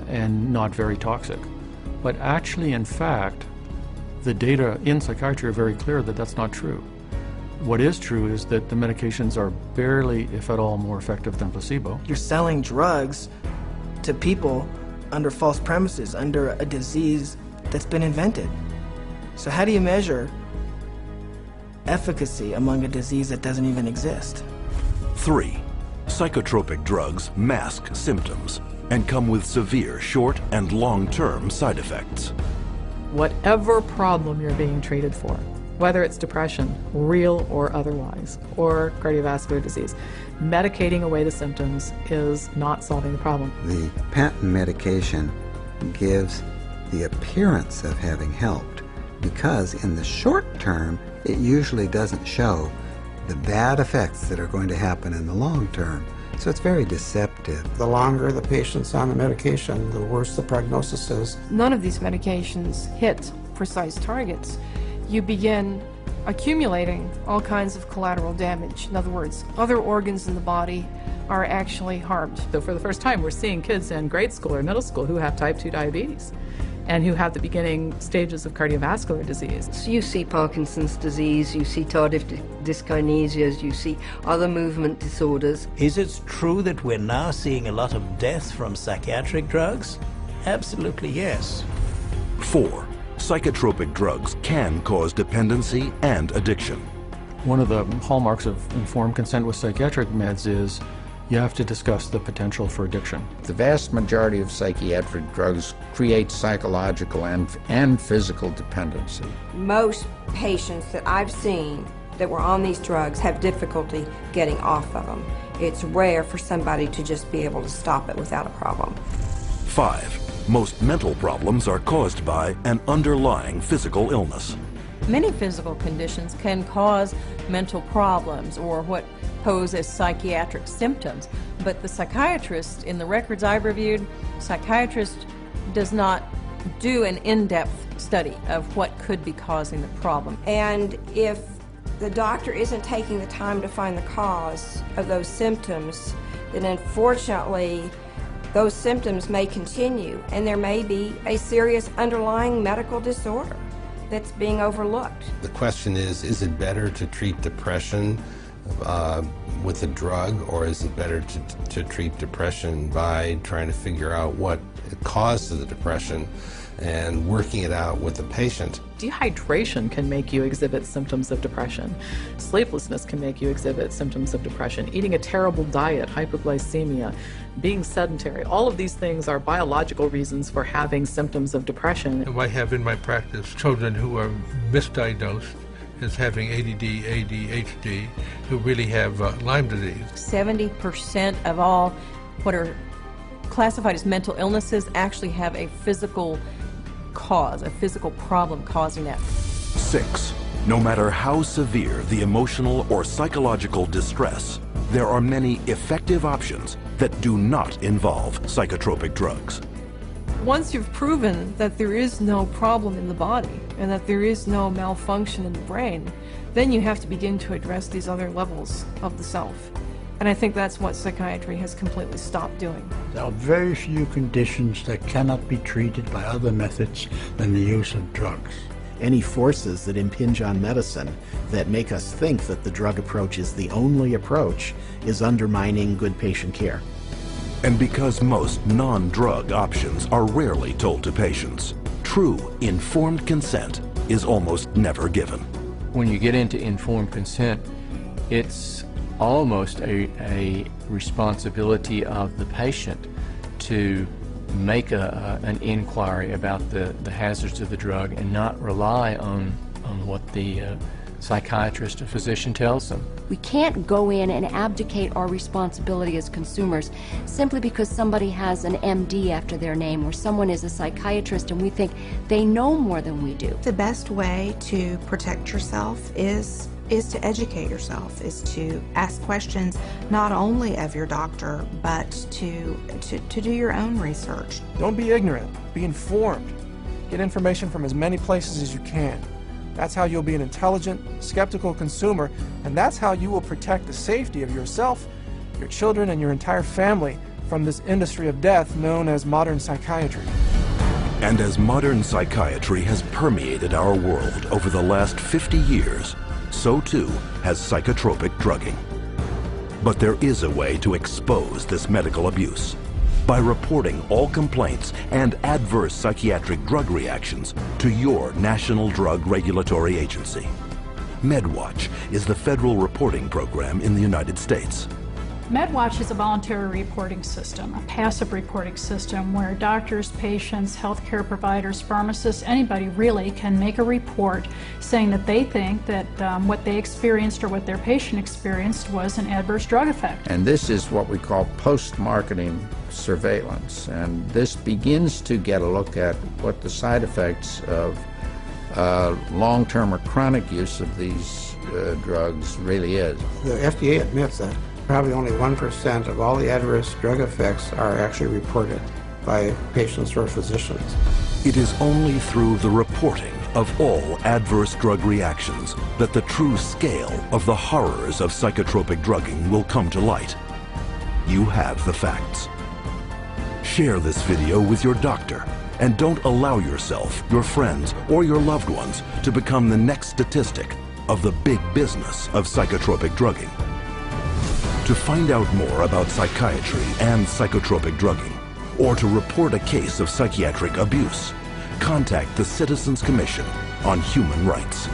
and not very toxic. But actually, in fact, the data in psychiatry are very clear that that's not true. What is true is that the medications are barely, if at all, more effective than placebo. You're selling drugs to people under false premises, under a disease that's been invented. So how do you measure efficacy among a disease that doesn't even exist? 3, psychotropic drugs mask symptoms and come with severe short and long-term side effects. Whatever problem you're being treated for, whether it's depression, real or otherwise, or cardiovascular disease, medicating away the symptoms is not solving the problem. The patent medication gives the appearance of having helped because in the short term, it usually doesn't show the bad effects that are going to happen in the long term. So it's very deceptive. The longer the patient's on the medication, the worse the prognosis is. None of these medications hit precise targets. You begin accumulating all kinds of collateral damage. In other words, other organs in the body are actually harmed. So for the first time, we're seeing kids in grade school or middle school who have type 2 diabetes and who have the beginning stages of cardiovascular disease. So you see Parkinson's disease, you see tardive dyskinesias, you see other movement disorders. Is it true that we're now seeing a lot of deaths from psychiatric drugs? Absolutely yes. 4, psychotropic drugs can cause dependency and addiction. One of the hallmarks of informed consent with psychiatric meds is you have to discuss the potential for addiction. The vast majority of psychiatric drugs create psychological and physical dependency. Most patients that I've seen that were on these drugs have difficulty getting off of them. It's rare for somebody to just be able to stop it without a problem. 5. Most mental problems are caused by an underlying physical illness. Many physical conditions can cause mental problems or what pose as psychiatric symptoms, but the psychiatrist, in the records I've reviewed, psychiatrist does not do an in-depth study of what could be causing the problem. And if the doctor isn't taking the time to find the cause of those symptoms, then unfortunately those symptoms may continue and there may be a serious underlying medical disorder that's being overlooked. The question is it better to treat depression with a drug, or is it better to treat depression by trying to figure out what caused the depression and working it out with the patient? Dehydration can make you exhibit symptoms of depression. Sleeplessness can make you exhibit symptoms of depression. Eating a terrible diet, hypoglycemia, being sedentary, all of these things are biological reasons for having symptoms of depression. I have in my practice children who are misdiagnosed as having ADD, ADHD, who really have Lyme disease. 70% of all what are classified as mental illnesses actually have a physical cause, a physical problem causing that. 6. No matter how severe the emotional or psychological distress, there are many effective options that do not involve psychotropic drugs. Once you've proven that there is no problem in the body and that there is no malfunction in the brain, then you have to begin to address these other levels of the self. And I think that's what psychiatry has completely stopped doing. There are very few conditions that cannot be treated by other methods than the use of drugs. Any forces that impinge on medicine that make us think that the drug approach is the only approach is undermining good patient care. And because most non-drug options are rarely told to patients, true informed consent is almost never given. When you get into informed consent, it's almost a responsibility of the patient to make an inquiry about the hazards of the drug and not rely on what the psychiatrist or physician tells them. We can't go in and abdicate our responsibility as consumers simply because somebody has an MD after their name or someone is a psychiatrist and we think they know more than we do. The best way to protect yourself is to educate yourself, is to ask questions not only of your doctor, but to do your own research. Don't be ignorant, be informed. Get information from as many places as you can. That's how you'll be an intelligent, skeptical consumer, and that's how you will protect the safety of yourself, your children, and your entire family from this industry of death known as modern psychiatry. And as modern psychiatry has permeated our world over the last 50 years, so too has psychotropic drugging. But there is a way to expose this medical abuse. By reporting all complaints and adverse psychiatric drug reactions to your National Drug Regulatory Agency. MedWatch is the federal reporting program in the United States. MedWatch is a voluntary reporting system, a passive reporting system where doctors, patients, healthcare providers, pharmacists, anybody really can make a report saying that they think that what they experienced or what their patient experienced was an adverse drug effect. And this is what we call post-marketing surveillance. And this begins to get a look at what the side effects of long-term or chronic use of these drugs really is. The FDA admits that probably only 1% of all the adverse drug effects are actually reported by patients or physicians. It is only through the reporting of all adverse drug reactions that the true scale of the horrors of psychotropic drugging will come to light. You have the facts. Share this video with your doctor and don't allow yourself, your friends, or your loved ones to become the next statistic of the big business of psychotropic drugging. To find out more about psychiatry and psychotropic drugging, or to report a case of psychiatric abuse, contact the Citizens Commission on Human Rights.